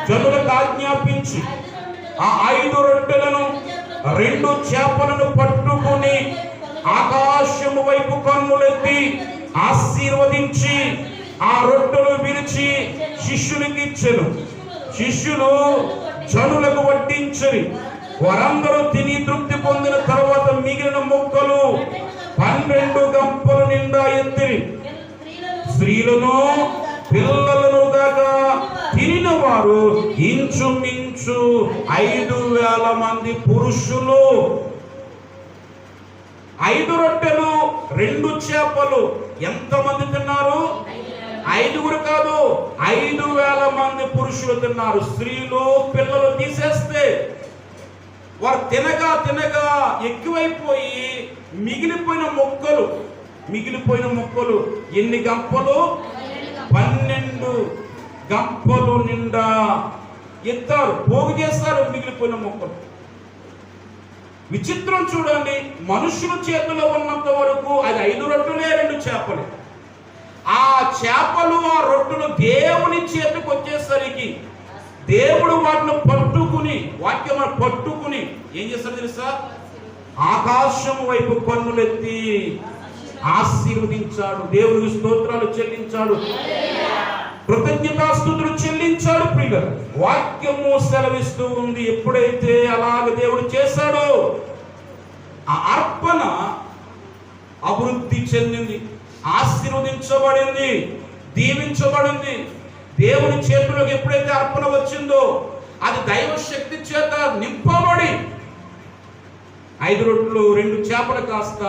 జనులకు ఆజ్ఞాపించి ఆ 5 రొట్టెలను 2 చేపలను పట్టుకొని ఆకాశము వైపు కన్నులెత్తి ఆశీర్వదించి ఆ రొట్టెలు విరిచి శిష్యునికి ఇచ్చెను. శిష్యులు జనులకు వడ్డించరి. వారందరూ తిని తృప్తి పొందిన తర్వాత మిగిలిన ముక్కలు 12 గంపల నిండా ఎత్తిరి. స్త్రీలను పిల్లలను దాకా తినిన వారు ఇంచుమించు 5,000 మంది పురుషులు. 5 రొట్టెలు 2 చేపలు ఎంతమంది తిన్నారు? 5 కాదు, 5,000 మంది పురుషులు తిన్నారు. స్త్రీలు పిల్లలు తీసేస్తే వారు తినగా ఎక్కువైపోయి మిగిలిపోయిన మొక్కలు ఎన్ని గంపలు? 12 గంపలు నిండా ఎత్తారు, పోగు చేస్తారు మిగిలిపోయిన మొక్కలు. విచిత్రం చూడండి, మనుషుల చేతిలో ఉన్నంత వరకు అది 5 రొట్టెలే 2 చేపలే. ఆ చేపలు ఆ రొట్టెలు దేవుని చేతికి వచ్చేసరికి దేవుడు వాటిని పట్టుకుని ఏం చేస్తారు తెలుసా? ఆకాశం వైపు కన్నులెత్తి ఆశీర్వదించాడు. దేవునికి స్తోత్రాలు చెల్లించాడు, కృతజ్ఞతాస్తుతులు చెల్లించాడు. ప్రియుల వాక్యము సెలవిస్తూ ఉంది, ఎప్పుడైతే అలాగ దేవుడు చేశాడో ఆ అర్పణ అభివృద్ధి చెందింది, ఆశీర్వదించబడింది, దీవించబడింది. దేవుని చేతులకు ఎప్పుడైతే అర్పణ వచ్చిందో అది దైవ శక్తి చేత నింపబడి 5 రొట్టెలు 2 చేపలు కాస్త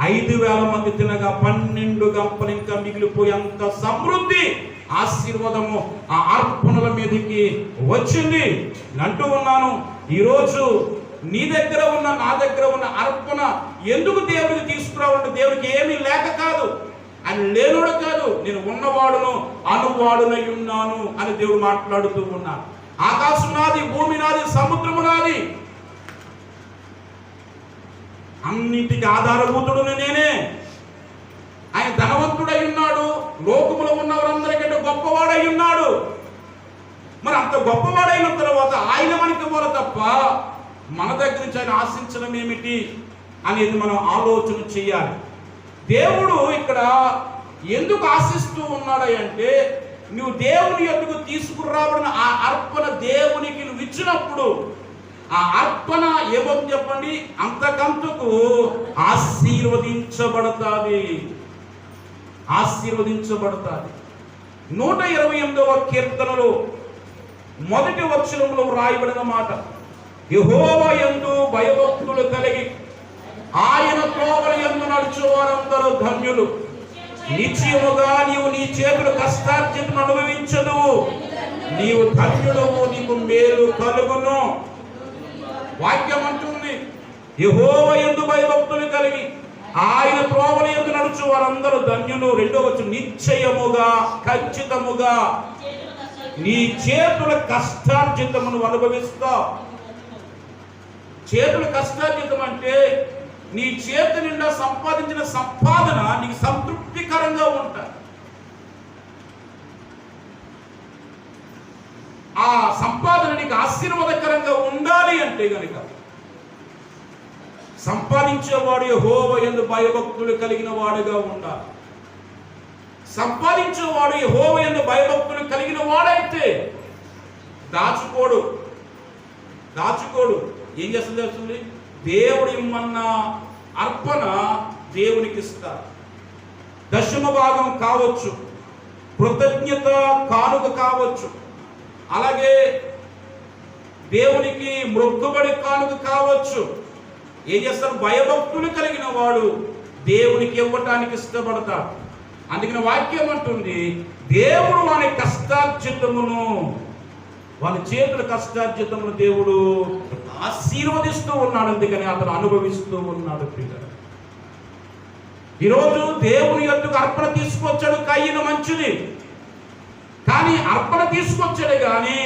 5,000 మంది తినగా 12 గంపలు ఇంకా మిగిలిపోయేంత సమృద్ధి ఆశీర్వాదము ఆ అర్పణల మీదకి వచ్చింది. అంటూ ఉన్నాను, ఈరోజు నీ దగ్గర ఉన్న నా దగ్గర ఉన్న అర్పణ ఎందుకు దేవుడికి తీసుకురావాలంటే దేవుడికి ఏమీ లేక కాదు, ఆయన లేనుడు కాదు, నేను ఉన్నవాడును అనువాడునై ఉన్నాను అని దేవుడు మాట్లాడుతూ ఉన్నాడు. ఆకాశం నాది, భూమి నాది, సముద్రము నాది, అన్నింటికి ఆధారభూతుడు నేనే. ఆయన ధనవంతుడై ఉన్నాడు, లోకములో ఉన్న వారందరికంటే గొప్పవాడై ఉన్నాడు. మరి అంత గొప్పవాడైన తర్వాత ఆయన మనకి ఇవ్వాలి తప్ప మన దగ్గర నుంచి ఆయన ఆశించడం ఏమిటి అనేది మనం ఆలోచన చేయాలి. దేవుడు ఇక్కడ ఎందుకు ఆశిస్తూ ఉన్నాడు అంటే, నువ్వు దేవుని యొద్దకు తీసుకురాబడిన ఆ అర్పణ దేవునికి నువ్వు ఇచ్చినప్పుడు ఆ అర్పణ ఏమో చెప్పండి, అంతకంతకు ఆశీర్వదించబడతాది. 128వ కీర్తనలో మొదటి వచనంలో రాయబడిన మాట, యెహోవా యందు భయభక్తులు కలిగి ఆయన త్రోవల యందు నడుచు వారందరూ ధన్యులు. నిశ్చయముగా నీవు నీ చేతుల కష్టార్జితను అనుభవించదు, నీవు ధన్యుడవు, నీకు మేలు కలుగును. వాక్యం అంటుంది, యెహోవా యందు భయభక్తులు కలిగి ఆయన త్రోవల యందు నడుచు వారందరూ ధన్యులు. 2వ వచనం, నిశ్చయముగా ఖచ్చితముగా నీ చేతుల కష్టార్జితమును అనుభవిస్తావు. చేతుల కష్టార్జితం అంటే నీ చేతి నిండా సంపాదించిన సంపాదన నీకు సంతృప్తికరంగా ఉంటాయి. ఆ సంపాదన నీకు ఆశీర్వాదకరంగా ఉండాలి అంటే గనుక సంపాదించేవాడు యెహోవా యందు భయభక్తులు కలిగిన వాడుగా ఉండాలి. సంపాదించేవాడు యెహోవా యందు భయభక్తులు కలిగిన వాడైతే దాచుకోడు. ఏం చేస్తుంది? దేవుడు ఇమ్మన్న అర్పణ దేవునికి ఇస్తారు. దశమ భాగం కావచ్చు, కృతజ్ఞత కానుక కావచ్చు, అలాగే దేవునికి మొక్కుబడి కానుక కావచ్చు. ఏం చేస్తారు? భయభక్తులు కలిగిన వాడు దేవునికి ఇవ్వటానికి ఇష్టపడతాడు. అందుకని వాక్యం అంటుంది, దేవుడు వాని కష్టార్జితమును, వాని చేతుల కష్టార్జితమును దేవుడు ఆశీర్వదిస్తూ ఉన్నాడు. అందుకని అతను అనుభవిస్తూ ఉన్నాడు. ఈరోజు దేవుని యొద్దకు అర్పణ తీసుకొచ్చాడు కయ్యను, మంచిది. కానీ అర్పణ తీసుకొచ్చాడు కానీ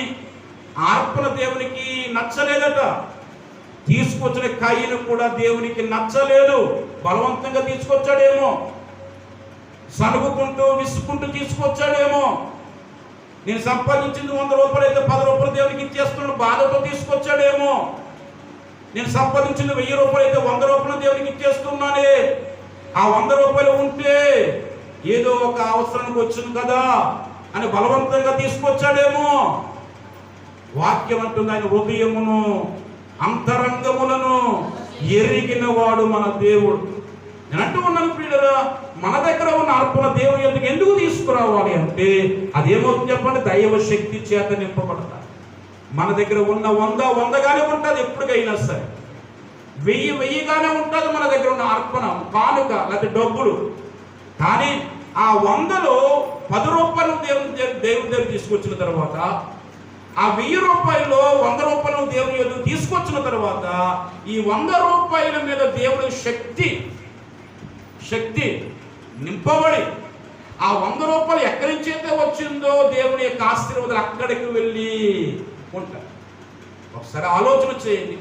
ఆ అర్పణ దేవునికి నచ్చలేదట. తీసుకొచ్చిన కయ్యను కూడా దేవునికి నచ్చలేదు. బలవంతంగా తీసుకొచ్చాడేమో, సనుగుకుంటూ విసుకుంటూ తీసుకొచ్చాడేమో. నేను సంపాదించింది 100 రూపాయలు అయితే 10 రూపాయలు దేవునికి ఇచ్చేస్తున్నాడు బాధతో తీసుకొచ్చాడేమో. నేను సంపాదించింది 1000 రూపాయలు అయితే 100 రూపాయలు దేవునికి ఇచ్చేస్తున్నానే. ఆ 100 రూపాయలు ఉంటే ఏదో ఒక అవసరానికి వచ్చింది కదా అని బలవంతంగా తీసుకొచ్చాడేమో. వాక్యం అంటుంది, ఆయన హృదయమును అంతరంగములను ఎరిగిన వాడు మన దేవుడు. నేను అంటూ ఉన్నాను ప్రియులారా, మన దగ్గర ఉన్న అర్పణ దేవుని యొద్దకు ఎందుకు తీసుకురావాలి అంటే అదేమవుతుంది చెప్పండి? దైవ శక్తి చేత నింపబడతారు. మన దగ్గర ఉన్న 100గానే ఉంటుంది, ఎప్పటికైనా సరే 1000గానే ఉంటుంది. మన దగ్గర ఉన్న అర్పణ కానుక లేకపోతే డబ్బులు. కానీ ఆ 100లో 10 రూపాయలు దేవుని దగ్గర తీసుకొచ్చిన తర్వాత, ఆ 1000 రూపాయల్లో 100 రూపాయలు దేవుని యొద్దకు తీసుకొచ్చిన తర్వాత, ఈ 100 రూపాయల మీద దేవుని శక్తి నింపబడి ఆ 100 రూపాయలు ఎక్కడి నుంచి అయితే వచ్చిందో దేవుని యొక్క ఆశీర్వాదాలు అక్కడికి వెళ్ళి ఉంటాయి. ఒకసారి ఆలోచన చేయండి.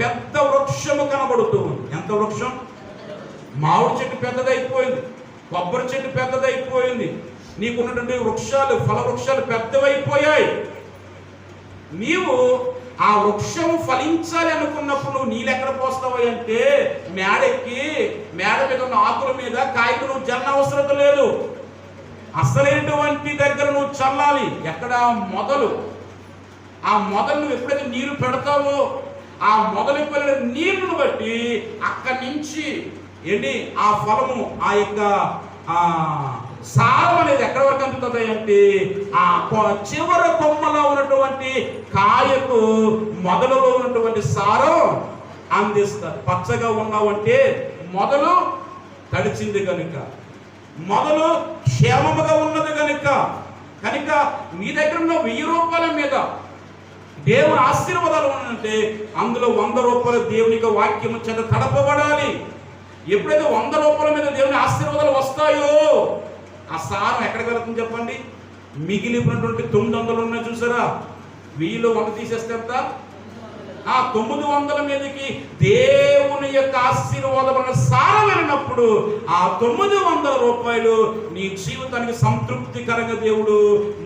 పెద్ద వృక్షము కనబడుతూ ఉంది. ఎంత వృక్షం? మామిడి చెట్టు పెద్దదైపోయింది, కొబ్బరి చెట్టు పెద్దదైపోయింది, నీకున్నటువంటి వృక్షాలు ఫల వృక్షాలు పెద్దవైపోయాయి. నీవు ఆ వృక్షం ఫలించాలి అనుకున్నప్పుడు నువ్వు నీళ్ళు ఎక్కడ పోస్తావు అంటే మేడెక్కి మేడ మీద ఉన్న ఆకుల మీద కాయకు నువ్వు జల్ల అవసరం లేదు. అసలైనటువంటి దగ్గర నువ్వు చల్లాలి. ఎక్కడ? మొదలు. ఆ మొదలు నువ్వు ఎప్పుడైతే నీరు పెడతావో ఆ మొదలుకి వెళ్ళిన నీరును బట్టి అక్కడి నుంచి ఆ ఫలము, ఆ యొక్క సారం అనేది ఎక్కడి వరకు అందుతుంది అంటే ఆ చివరి కొమ్మలో ఉన్నటువంటి కాయకు మొదలులో ఉన్నటువంటి సారం అందిస్తారు. పచ్చగా ఉన్నావంటే మొదలు తడిచింది కనుక, మొదలు క్షేమముగా ఉన్నది కనుక నీ దగ్గర ఉన్న 1000 రూపాయల మీద దేవుని ఆశీర్వాదాలు ఉన్నంటే అందులో 100 రూపాయలు దేవునికి వాక్యము చేత తడపబడాలి. ఎప్పుడైతే 100 రూపాయల మీద దేవుని ఆశీర్వాదాలు వస్తాయో ఆ సారం ఎక్కడికి వెళ్తుంది చెప్పండి? మిగిలినటువంటి 900 ఉన్నాయి చూసారా, 1000లో 100 తీసేస్తే ఎంత? ఆ 900 మీదకి దేవుని యొక్క ఆశీర్వాదమైన సారం వెళ్ళినప్పుడు ఆ 900 రూపాయలు నీ జీవితానికి సంతృప్తికరంగా దేవుడు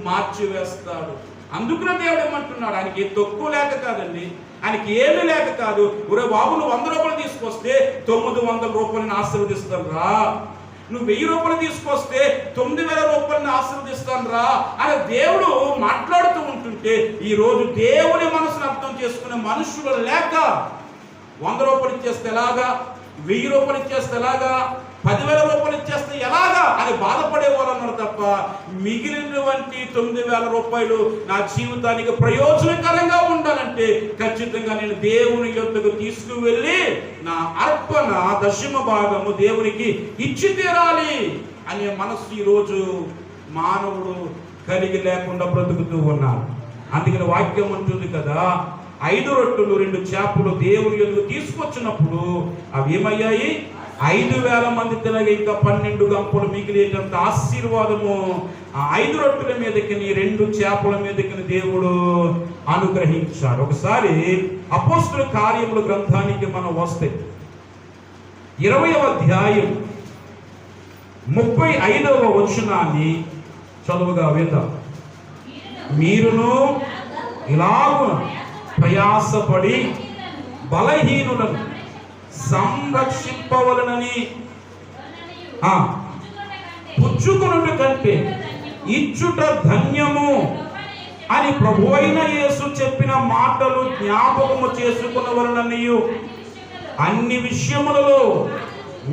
మార్చివేస్తాడు. అందుకనే దేవుడు ఏమంటున్నాడు, ఆయనకి తక్కువ లేక కాదండి, ఆయనకి ఏమీ లేక కాదు. ఒరే బాబు, నువ్వు 100 రూపాయలు తీసుకొస్తే 900 రూపాయలని ఆశీర్వదిస్తాను రా, నువ్వు 1000 రూపాయలు తీసుకొస్తే 9000 రూపాయలని ఆశీర్వదిస్తాను రా అని దేవుడు మాట్లాడుతూ ఉంటుంటే, ఈరోజు దేవుని మనసును అర్థం చేసుకునే మనుషులు లేక 100 రూపాయలు ఇచ్చేస్తే ఎలాగా, 1000 రూపాయలు ఇచ్చేస్తే ఎలాగా, 10,000 రూపాయలు ఇచ్చేస్తే ఎలాగా అని బాధపడేవారు అన్నారు తప్ప, మిగిలినటువంటి 9,000 రూపాయలు నా జీవితానికి ప్రయోజనకరంగా ఉండాలంటే ఖచ్చితంగా నేను దేవుని యొద్దకు తీసుకువెళ్ళి నా అర్పణ దశమ భాగము దేవునికి ఇచ్చి తీరాలి అనే మనసు ఈరోజు మానవుడు కలిగి లేకుండా బ్రతుకుతూ ఉన్నాడు. అందుకని వాక్యం ఉంటుంది కదా, 5 రొట్టెలు 2 చేపలు దేవుని యొద్దకు తీసుకొచ్చినప్పుడు అవి ఏమయ్యాయి? 5,000 మంది తినగా ఇంకా 12 గంపలు మిగిలేటంత ఆశీర్వాదము ఆ 5 రొట్టెల మీదకి 2 చేపల మీదకి దేవుడు అనుగ్రహించాడు. ఒకసారి అపోస్తలుల కార్యముల గ్రంథానికి మనం వస్తే 20వ అధ్యాయం 35వ వచనాన్ని చదువుగా విందాం. మీరును ఇలాగ ప్రయాసపడి బలహీనులను సంరక్షింపవలనని పుచ్చుకొనుట కంటే ఇచ్చుట ధన్యము అని ప్రభువైన యేసు చెప్పిన మాటలు జ్ఞాపకము చేసుకొనవలనని అన్ని విషయములలో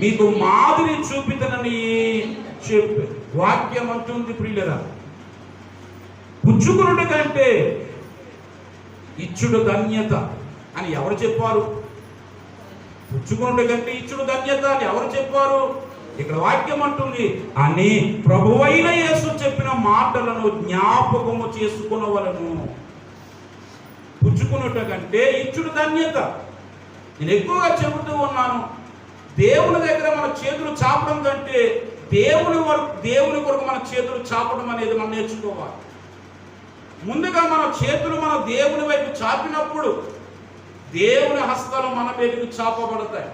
మీకు మాదిరి చూపితనని చెప్పి వాక్యం అంటుంది. ప్రియులరా, పుచ్చుకొనుట కంటే ఇచ్చుడు ధన్యత అని ఎవరు చెప్పారు? పుచ్చుకొనుట కంటే ఇచ్చుడు ధన్యత అని ఎవరు చెప్పారు? ఇక్కడ వాక్యం అంటుంది, అని ప్రభువైన యేసు చెప్పిన మాటలను జ్ఞాపకము చేసుకునవలను. పుచ్చుకొనుట కంటే ఇచ్చుడు ధన్యత. నేను ఎక్కువగా చెబుతూ ఉన్నాను, దేవుని దగ్గర మన చేతులు చాపడం కంటే దేవుని కొరకు మన చేతులు చాపడం అనేది మనం నేర్చుకోవాలి. ముందుగా మన చేతులు మన దేవుని వైపు చాపినప్పుడు దేవుని హస్తాలు మన మీదకి చాపబడతాయి.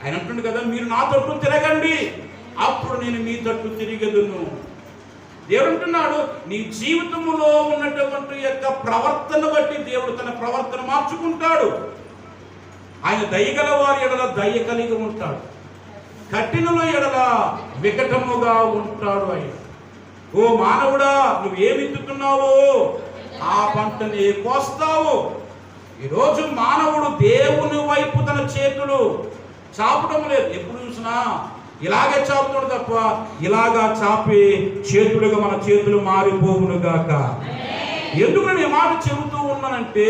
ఆయన అంటుంది కదా, మీరు నా తట్టు తిరగండి, అప్పుడు నేను మీ తట్టు తిరిగెదును. దేవుడు అంటున్నాడు, నీ జీవితంలో ఉన్నటువంటి యొక్క ప్రవర్తన బట్టి దేవుడు తన ప్రవర్తన మార్చుకుంటాడు. ఆయన దయగల వారి ఎడల దయ కలిగి ఉంటాడు, కఠినుల ఎడల వికటముగా ఉంటాడు. ఆయన, ఓ మానవుడా, నువ్వేమి ఎత్తుతున్నావో ఆ పంటని కోస్తావు. ఈరోజు మానవుడు దేవుని వైపు తన చేతులు చాపడం లేదు. ఎప్పుడు చూసినా ఇలాగే చాపుతాడు తప్ప ఇలాగా చాపి చేతులుగా మన చేతులు మారిపోవును గాక. ఎందుకు నేను ఈ మాట చెబుతూ ఉన్నానంటే,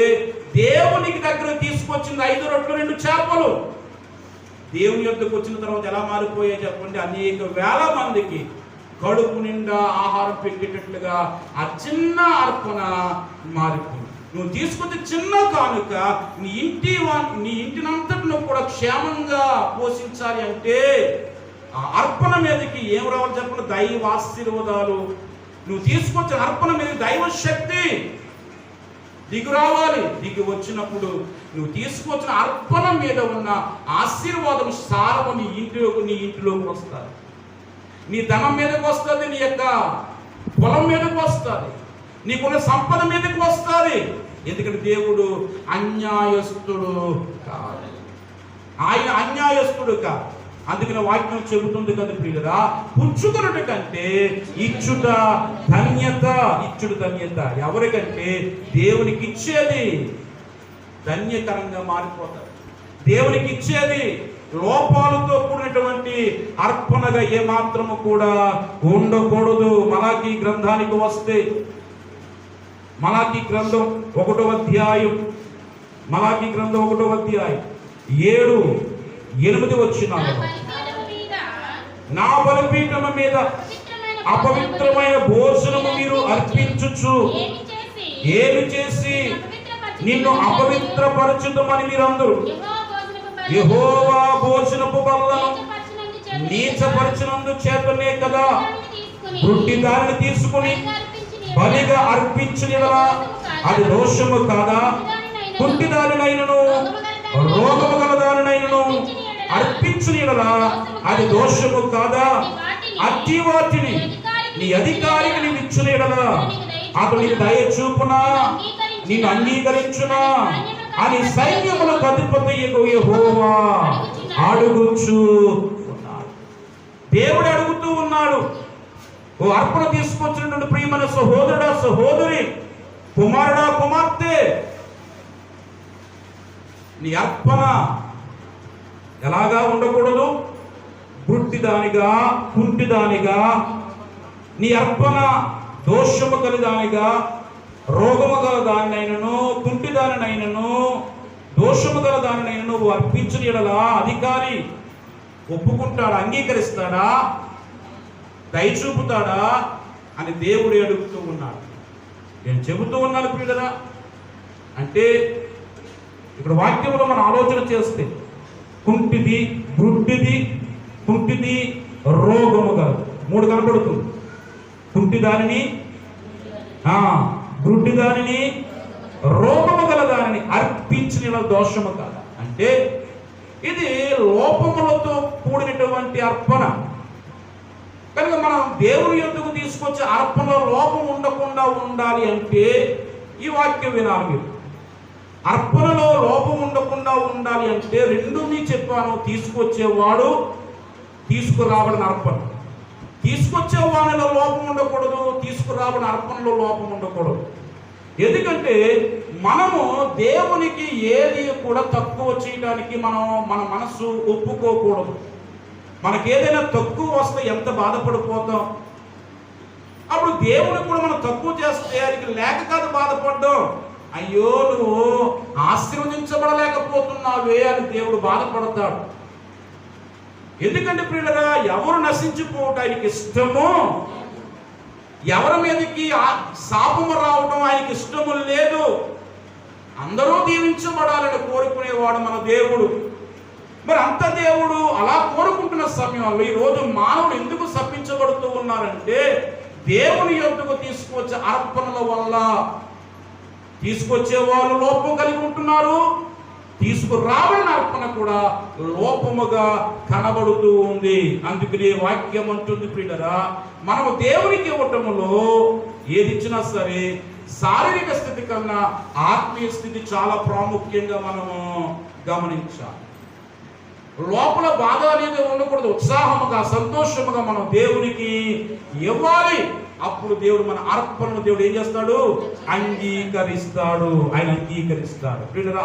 దేవునికి దగ్గర తీసుకొచ్చింది 5 రొట్టెలు 2 చేపలు. దేవుని యొద్దకు వచ్చిన తర్వాత ఎలా మారిపోయాయి చెప్పండి? అనేక వేల మందికి కడుపు నిండా ఆహారం పెట్టేటట్లుగా ఆ చిన్న అర్పణ మారిపోయింది. నువ్వు తీసుకొచ్చే చిన్న కానుక నీ ఇంటినంతటిని కూడా క్షేమంగా పోషించాలి అంటే ఆ అర్పణ మీదకి ఏం రావాలి చెప్పండి? దైవ ఆశీర్వాదాలు. నువ్వు తీసుకొచ్చిన అర్పణ మీద దైవ శక్తి దిగు రావాలి. దిగి వచ్చినప్పుడు నువ్వు తీసుకొచ్చిన అర్పణ మీద ఉన్న ఆశీర్వాదం సారము నీ ఇంటిలోకి వస్తుంది. నీ ధనం మీదకి వస్తుంది, నీ యొక్క పొలం మీదకి వస్తుంది, నీకున్న సంపద మీదకి వస్తుంది. ఎందుకంటే దేవుడు అన్యాయస్తుడు కాదు, ఆయన అన్యాయస్తుడు కాదు. అందుకని వాక్యం చెబుతుంది కదా ప్రియులరా, పుచ్చుకొనుట కంటే ఇచ్చుట ధన్యత. ఇచ్చుడు ధన్యత ఎవరికంటే దేవునికి ఇచ్చేది ధన్యకరంగా మారిపోతారు. దేవునికి ఇచ్చేది లోపాలతో కూడినటువంటి అర్పణగా ఏమాత్రము కూడా ఉండకూడదు. మలాకీ గ్రంథానికి వస్తే, మలాకీ గ్రంథం 1వ అధ్యాయం, మలాకీ గ్రంథం 1వ అధ్యాయం 7, 8 వచనాలు. నా బలిపీఠము మీద అపవిత్రమైన భోజనము మీరు అర్పించుచు ఏమి చేసి నిన్ను అపవిత్రపరచుదమని మీరందరూ యెహోవా భోజనపు బల్లను నీచపరచినందు చేతనే కదా గుడ్డి దానిని తీసుకుని బలిగా అర్పించిన యెడల అది దోషము కాదా? గుడ్డి దానినైనను రోగము గల దానినైనను అర్పించిన యెడల అది దోషము కాదా? అట్టి వాటిని నీ అధికారికి నీవు ఇచ్చిన యెడల అతడు నీకు దయ చూపునా, నిన్ను అంగీకరించునా అని సైన్యములకు అధిపతియగు యెహోవా అడుగుచు ఉన్నాడు. దేవుడు అడుగుతూ ఉన్నాడు. ఓ అర్పణ తీసుకొచ్చినటువంటి ప్రియమైన సహోదరుడా, సహోదరి, కుమారుడా, కుమార్తె, నీ అర్పణ ఎలాగా ఉండకూడదు? గుడ్డిదానిగా, కుంటిదానిగా, నీ అర్పణ దోషము కలిదానిగా, రోగము గల దానినైనను, కుంటిదానినైనను, దోషము గల దానినైనను నువ్వు అర్పించిన యెడల అధికారి ఒప్పుకుంటాడా? అంగీకరిస్తాడా? దయ చూపుతాడా అని దేవుడు అడుగుతూ ఉన్నాడు. నేను చెబుతూ ఉన్నాను ప్రియులరా. అంటే ఇక్కడ వాక్యంలో మనం ఆలోచన చేస్తే కుంటిది, గుడ్డిది, కుంటిది, రోగము గలది 3 కనపడుతుంది. కుంటి దానిని, గుడ్డి దానిని, రోగము గల దానిని అర్పించిన దోషము కాదా? అంటే ఇది లోపములతో కూడినటువంటి అర్పణ కనుక మనం దేవుని యొద్దకు తీసుకొచ్చే అర్పణలో లోపం ఉండకుండా ఉండాలి అంటే ఈ వాక్యం వినాలి మీరు. అర్పణలో లోపం ఉండకుండా ఉండాలి అంటే రెండు మీకు చెప్పాను. తీసుకొచ్చేవాడు, తీసుకురాబడిన అర్పణ. తీసుకొచ్చే వాడిలో లోపం ఉండకూడదు, తీసుకురాబడిన అర్పణలో లోపం ఉండకూడదు. ఎందుకంటే మనము దేవునికి ఏది కూడా తక్కువ చేయడానికి మన మనస్సు ఒప్పుకోకూడదు. మనకేదైనా తక్కువ వస్తే ఎంత బాధపడిపోతాం. అప్పుడు దేవుని కూడా మనం తక్కువ చేస్తే ఆయనకి లేక కాదు బాధపడ్డాం. అయ్యో నువ్వు ఆశీర్వదించబడలేకపోతున్నావే అని దేవుడు బాధపడతాడు. ఎందుకంటే ప్రియులరా, ఎవరు నశించిపోవటం ఆయనకి ఇష్టమో, ఎవరి మీదకి శాపము రావడం ఆయనకి ఇష్టము లేదు. అందరూ దీవించబడాలని కోరుకునేవాడు మన దేవుడు. మరి అంత దేవుడు అలా కోరుకుంటున్న సమయంలో ఈరోజు మానవుడు ఎందుకు శపించబడుతూ ఉన్నారంటే దేవుని యొద్దకు తీసుకొచ్చే అర్పణల వల్ల తీసుకొచ్చే వాళ్ళు లోపం కలిగి ఉంటున్నారు. తీసుకురాబడిన అర్పణ కూడా లోపముగా కనబడుతూ ఉంది. అందుకనే వాక్యం అంటుంది ప్రియులరా, మనము దేవునికి ఇవ్వటములో ఏది ఇచ్చినా సరే శారీరక స్థితి కన్నా ఆత్మీయ స్థితి చాలా ప్రాముఖ్యంగా మనము గమనించాలి. లోపల బాధ అనేది ఉండకూడదు. ఉత్సాహముగా, సంతోషముగా మనం దేవునికి ఇవ్వాలి. అప్పుడు దేవుడు మన అర్పణను దేవుడు ఏం చేస్తాడు? అంగీకరిస్తాడు. ఆయన అంగీకరిస్తాడు.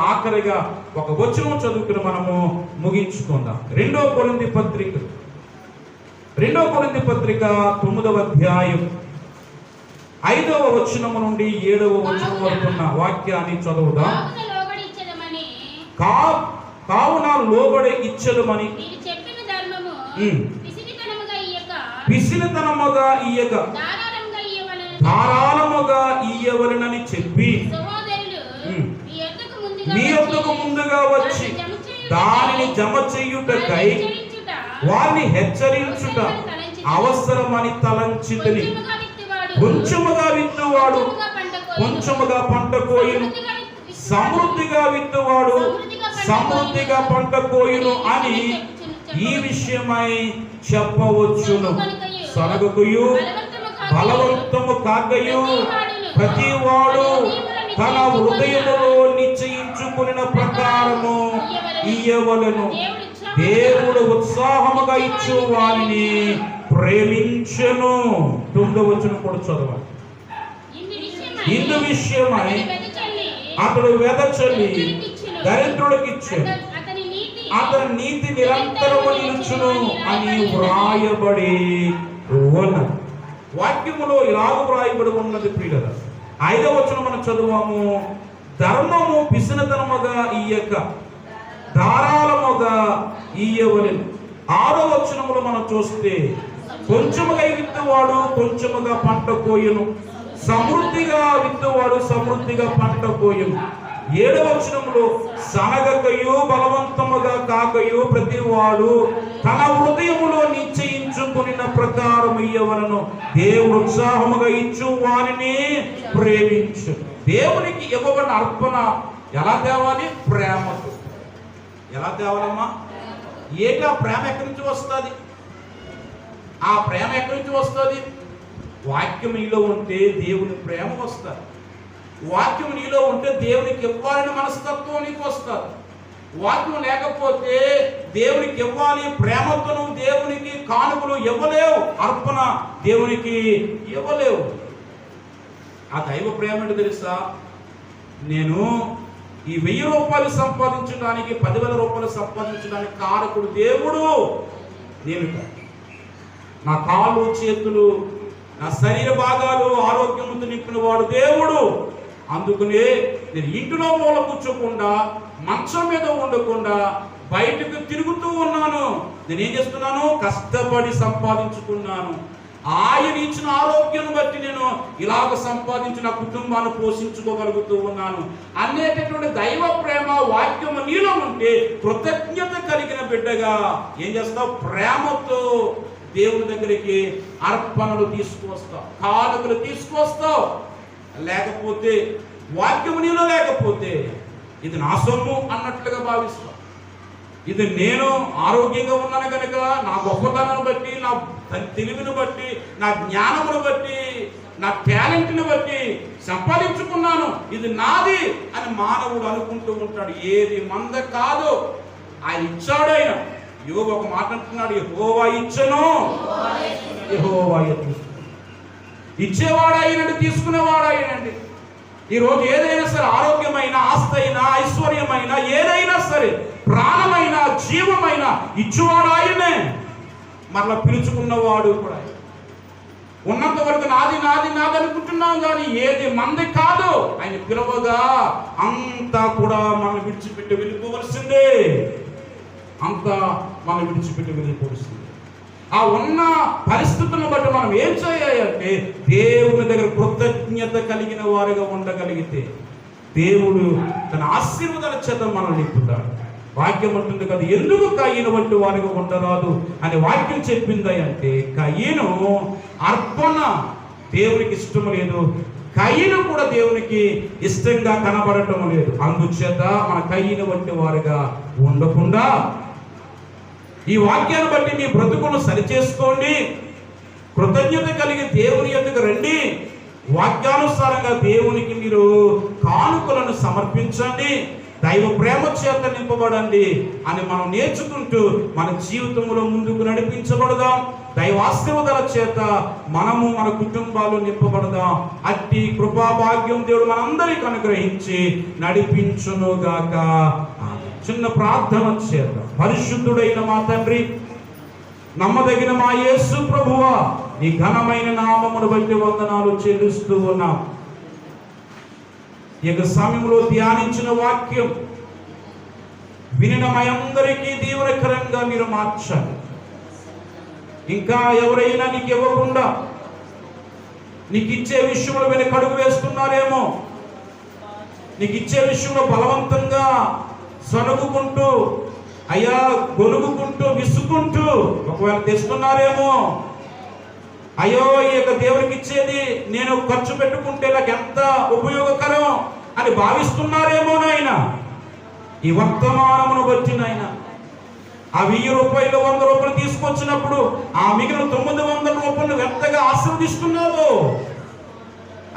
ఆఖరిగా ఒక వచనం చదువుకుని మనము ముగించుకుందాం. 2 కొరింథీ పత్రిక 9వ అధ్యాయం 5వ వచనము నుండి 7వ వచనం వరకు ఉన్న వాక్యాన్ని చదువుదాం. కావున లోబడి ఇచ్చదమని పిసినితనముగా ఇయ్యక ధారాళముగా ఇయ్యవలెనని చెప్పి మీ యొద్దకు ముందుగా వచ్చి దానిని జమ చేయుటకై వారిని హెచ్చరించుట అవసరమని తలంచితిని. కొంచెముగా విత్తువాడు కొంచెముగా పంట కోయును, సమృద్ధిగా విత్తువాడు సమృద్ధిగా పంట కోయును అని ఈ విషయమై చెప్పవచ్చును. సనగకుయు బలవంతము కాకయు ప్రతివాడు తన హృదయములో నిశ్చయించుకున్న ప్రకారము ఇయ్యవలెను. దేవుడు ఉత్సాహముగా ఇచ్చు వారిని ప్రేమించెను. 9వ వచనం కూడా చదవాలి. ఇందు విషయమై అతడు వెదచల్లి దరిద్రుడికి ఇచ్చాడు, అతని నీతి నిరంతరము నిలుచును అని వ్రాయబడి ఉన్నది. వాక్యములో ఇలాగ వ్రాయబడి ఉన్నది ప్రియులరా. 5వ వచనం మనం చదువాము. ధర్మము పిసినతనముగా ఇయ్యక ధారాళముగా ఇయ్యవలెను. 6వ వచనములో మనం చూస్తే కొంచెముగా విత్తువాడు కొంచెముగా పంట కోయును, సమృద్ధిగా విత్తువాడు సమృద్ధిగా పంట కోయును. 7వ వచనములో సనగకయు బలవంతముగా కాకయు ప్రతివాడు తన హృదయములో నిశ్చయించుకున్న ప్రకారం ఇయ్యవలను, దేవుడు ఉత్సాహముగా ఇచ్చు వారిని ప్రేమించు. దేవునికి ఇవ్వబడిన అర్పణ ఎలా తేవాలి? ప్రేమతో. ఎలా తేవాలమ్మా? ఏటా ప్రేమ ఎక్కడి నుంచి వస్తుంది? ఆ ప్రేమ ఎక్కడి నుంచి వస్తుంది? వాక్యం నీలో ఉంటే దేవుని ప్రేమ వస్తుంది. వాక్యం నీలో ఉంటే దేవునికి ఇవ్వాలని మనస్తత్వం నీకు వస్తుంది. వాక్యం లేకపోతే దేవునికి ఇవ్వాలి ప్రేమతో నువ్వు దేవునికి కానుకలు ఇవ్వలేవు, అర్పణ దేవునికి ఇవ్వలేవు. ఆ దైవ ప్రేమ ఏంటో తెలుసా? నేను ఈ 1000 రూపాయలు సంపాదించడానికి 10,000 రూపాయలు సంపాదించడానికి కారకుడు దేవుడు, నేను కాదు. నా కాళ్ళు చేతులు నా శరీర భాగాలు ఆరోగ్యంతో నింపిన వాడు దేవుడు. అందుకనే నేను ఇంటిలో మూల కూర్చోకుండా మంచం మీద ఉండకుండా బయటకు తిరుగుతూ ఉన్నాను. నేనేం చేస్తున్నాను? కష్టపడి సంపాదించుకున్నాను. ఆయన ఇచ్చిన ఆరోగ్యం బట్టి నేను ఇలాగ సంపాదించి నా కుటుంబాన్ని పోషించుకోగలుగుతూ ఉన్నాను అనేటటువంటి దైవ ప్రేమ వాక్యము నీలో ఉంటే కృతజ్ఞత కలిగిన బిడ్డగా ఏం చేస్తావు? ప్రేమతో దేవుని దగ్గరికి అర్పణలు తీసుకువస్తావు, కానుకలు తీసుకువస్తావు. లేకపోతే వాక్యము నీలో లేకపోతే ఇది నా సొమ్ము అన్నట్లుగా భావిస్తావు. ఇది నేను ఆరోగ్యంగా ఉన్నాను కనుక నా గొప్పతనాన్ని బట్టి, నా తెలివిని బట్టి, నా జ్ఞానమును బట్టి, నా టాలెంట్ని బట్టి సంపాదించుకున్నాను, ఇది నాది అని మానవుడు అనుకుంటూ ఉంటాడు. ఏది మంద కాదు, ఆయన ఇచ్చాడు. ఆయన యోబు ఒక మాట అంటున్నాడు, యెహోవా ఇచ్చెను, యెహోవా ఇచ్చేవాడు అయినండి, తీసుకునేవాడు అయినండి. ఈరోజు ఏదైనా సరే, ఆరోగ్యమైన, ఆస్తి అయినా, ఐశ్వర్యమైన, ఏదైనా సరే, ప్రాణమైన, జీవమైన ఇచ్చేవాడు ఆయనే. మరలా పిలుచుకున్నవాడు కూడా ఉన్నంత వరకు నాది నాది నాది అనుకుంటున్నాం, కానీ ఏది మంది కాదు. ఆయన పిలవగా అంతా కూడా మనం విడిచిపెట్టి వెళ్ళిపోవలసిందే. అంతా మనం విడిచిపెట్టి వెళ్ళిపోవలసిందే. ఆ ఉన్న పరిస్థితులను బట్టి మనం ఏం చేయాలంటే దేవుని దగ్గర కృతజ్ఞత కలిగిన వారుగా ఉండగలిగితే దేవుడు తన ఆశీర్వాదాల చేత మనం నింపుతాడు. వాక్యం అంటుంది కదా, ఎందుకు కయ్యను వంటి వారిగా ఉండరాదు అని వాక్యం చెప్పింది. అంటే కయ్యను అర్పణ దేవునికి ఇష్టం లేదు, కయ్యను కూడా దేవునికి ఇష్టంగా కనబడటం లేదు. అందుచేత మన కయ్యను వంటి వారుగా ఉండకుండా ఈ వాక్యాన్ని బట్టి మీ బ్రతుకును సరిచేసుకోండి. కృతజ్ఞత కలిగి దేవుని యొద్దకు రండి. వాక్యానుసారంగా దేవునికి మీరు కానుకలను సమర్పించండి. దైవ ప్రేమ చేత నింపబడండి అని మనం నేర్చుకుంటూ మన జీవితంలో ముందుకు నడిపించబడదాం. దైవ ఆశీర్వాదాల చేత మనము మన కుటుంబాలు నింపబడదాం. అట్టి కృపా భాగ్యం దేవుడు మనందరికీ అనుగ్రహించి నడిపించునుగాక. చిన్న ప్రార్థన చేద్దాం. పరిశుద్ధుడైన మా తండ్రి, నమ్మదగిన మా యేసు ప్రభువా, నీ ఘనమైన నామమును బట్టి వందనాలు చెల్లిస్తూ ఉన్నాం. ఈ సమయంలో ధ్యానించిన వాక్యం వినిన మా అందరికీ దీవెనకరంగా మీరు మార్చండి. ఇంకా ఎవరైనా నీకు ఇవ్వకుండా నీకు ఇచ్చే విషయంలో వెనక అడుగు వేస్తున్నారేమో, నీకు ఇచ్చే విషయంలో బలవంతంగా సనుగుకుంటూ, అయ్యా గొలుగుకుంటూ, విసుకుంటూ ఒకవేళ తెస్తున్నారేమో. అయ్యో ఈ యొక్క దేవునికి ఇచ్చేది నేను ఖర్చు పెట్టుకుంటే నాకు ఎంత ఉపయోగకరం అని భావిస్తున్నారేమో నాయన. ఈ వర్తమానమును బట్టి నాయన, ఆ 1000 రూపాయలు 100 రూపాయలు తీసుకొచ్చినప్పుడు ఆ మిగిలిన 900 రూపాయలు ఎంతగా ఆశీర్వదిస్తున్నావు.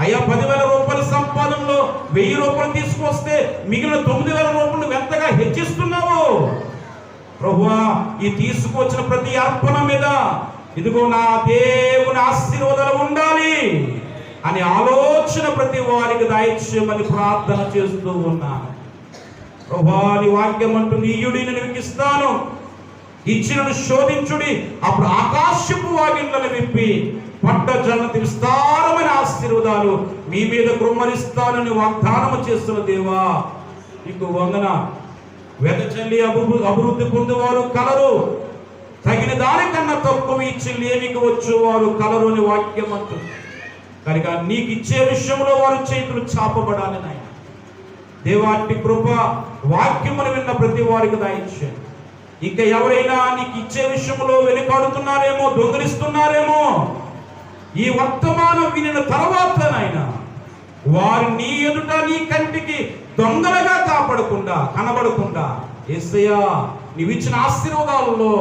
అయ్యా 10,000 రూపాయల సంపాదనలో 1000 రూపాయలు తీసుకొస్తే మిగిలిన 9,000 రూపాయలు ఎంతగా హెచ్చిస్తున్నావు. ప్రభువా, ఈ తీసుకొచ్చిన ప్రతి అర్పణ మీద ఇదిగో నా దేవుని ఆశీర్వాదాలు ఉండాలి అని ఆలోచన ప్రతి వారికి దయచేయమని ప్రార్థన చేస్తూ ఉన్నాను. ప్రభువా, నీ వాక్యం అంటుంది, ఇయ్యుడి నేను మీకు ఇస్తాను, ఇచ్చినను శోధించుడి, అప్పుడు ఆకాశపు వాకిళ్లను విప్పి పట్ట జన్నతి విస్తారమైన ఆశీర్వాదాలు మీ మీద కృమ్మరిస్తానని వాగ్దానము చేస్తున్న దేవా, నీకు వందన. వెదచల్లి అభివృద్ధి పొందేవారు కలరు, తగిన దానికన్నా తక్కువ ఇచ్చి లేమికి వచ్చేవారు కలరు అని వాక్యం అంటుంది. కనుక నీకు ఇచ్చే విషయంలో వారు చేతులు చాపబడాలి నాయన. దేవాటి కృప వాక్యమును విన్న ప్రతి వారికి దయచేయండి. ఇంకా ఎవరైనా నీకు ఇచ్చే విషయంలో వెనుకాడుతున్నారేమో, దొంగిలిస్తున్నారేమో, ఈ వర్తమానం వినిన తర్వాత నాయన వారు నీ ఎదుట నీ కంటికి దొంగలుగా కనబడకుండా యేసయ్యా నీవు ఇచ్చిన ఆశీర్వాదాలలో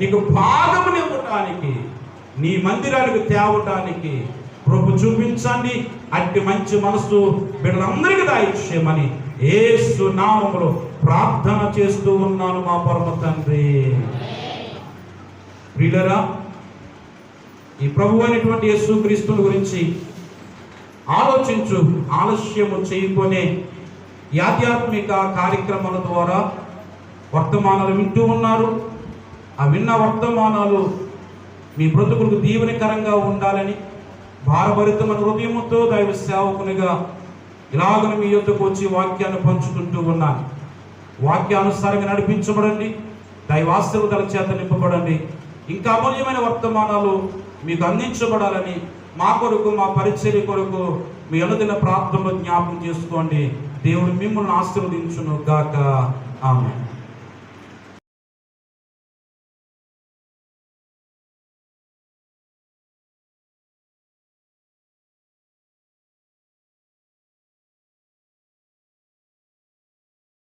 నీకు భాగమునివ్వటానికి, నీ మందిరానికి తేవటానికి ప్రభు చూపించండి. అట్టి మంచి మనసు బిడ్డలందరికీ దయచేయమని యేసు నామములో ప్రార్థన చేస్తూ ఉన్నాను మా పరమ తండ్రి. ప్రియులారా, ఈ ప్రభు అయినటువంటి యేసుక్రీస్తుని గురించి ఆలస్యము చేయకునే ఈ ఆధ్యాత్మిక కార్యక్రమాల ద్వారా వర్తమానాలు వింటూ ఉన్నారు. ఆ విన్న వర్తమానాలు మీ బ్రతుకులకు దీవెనకరంగా ఉండాలని భారభరితమైన హృదయముతో దైవ సేవకునిగా ఇలాగను మీ యొద్దకు వచ్చి వాక్యాన్ని పంచుకుంటూ ఉన్నాను. వాక్యానుసారంగా నడిపించబడండి, దైవాశీర్వాదాల చేత నింపబడండి. ఇంకా అమూల్యమైన వర్తమానాలు మీకు అందించబడాలని మా కొరకు, మా పరిచర్య కొరకు మీ అనుదిన ప్రార్థనలో జ్ఞాపకం చేసుకోండి. దేవుడు మిమ్మల్ని ఆశీర్వదించును గాక. ఆమేన్.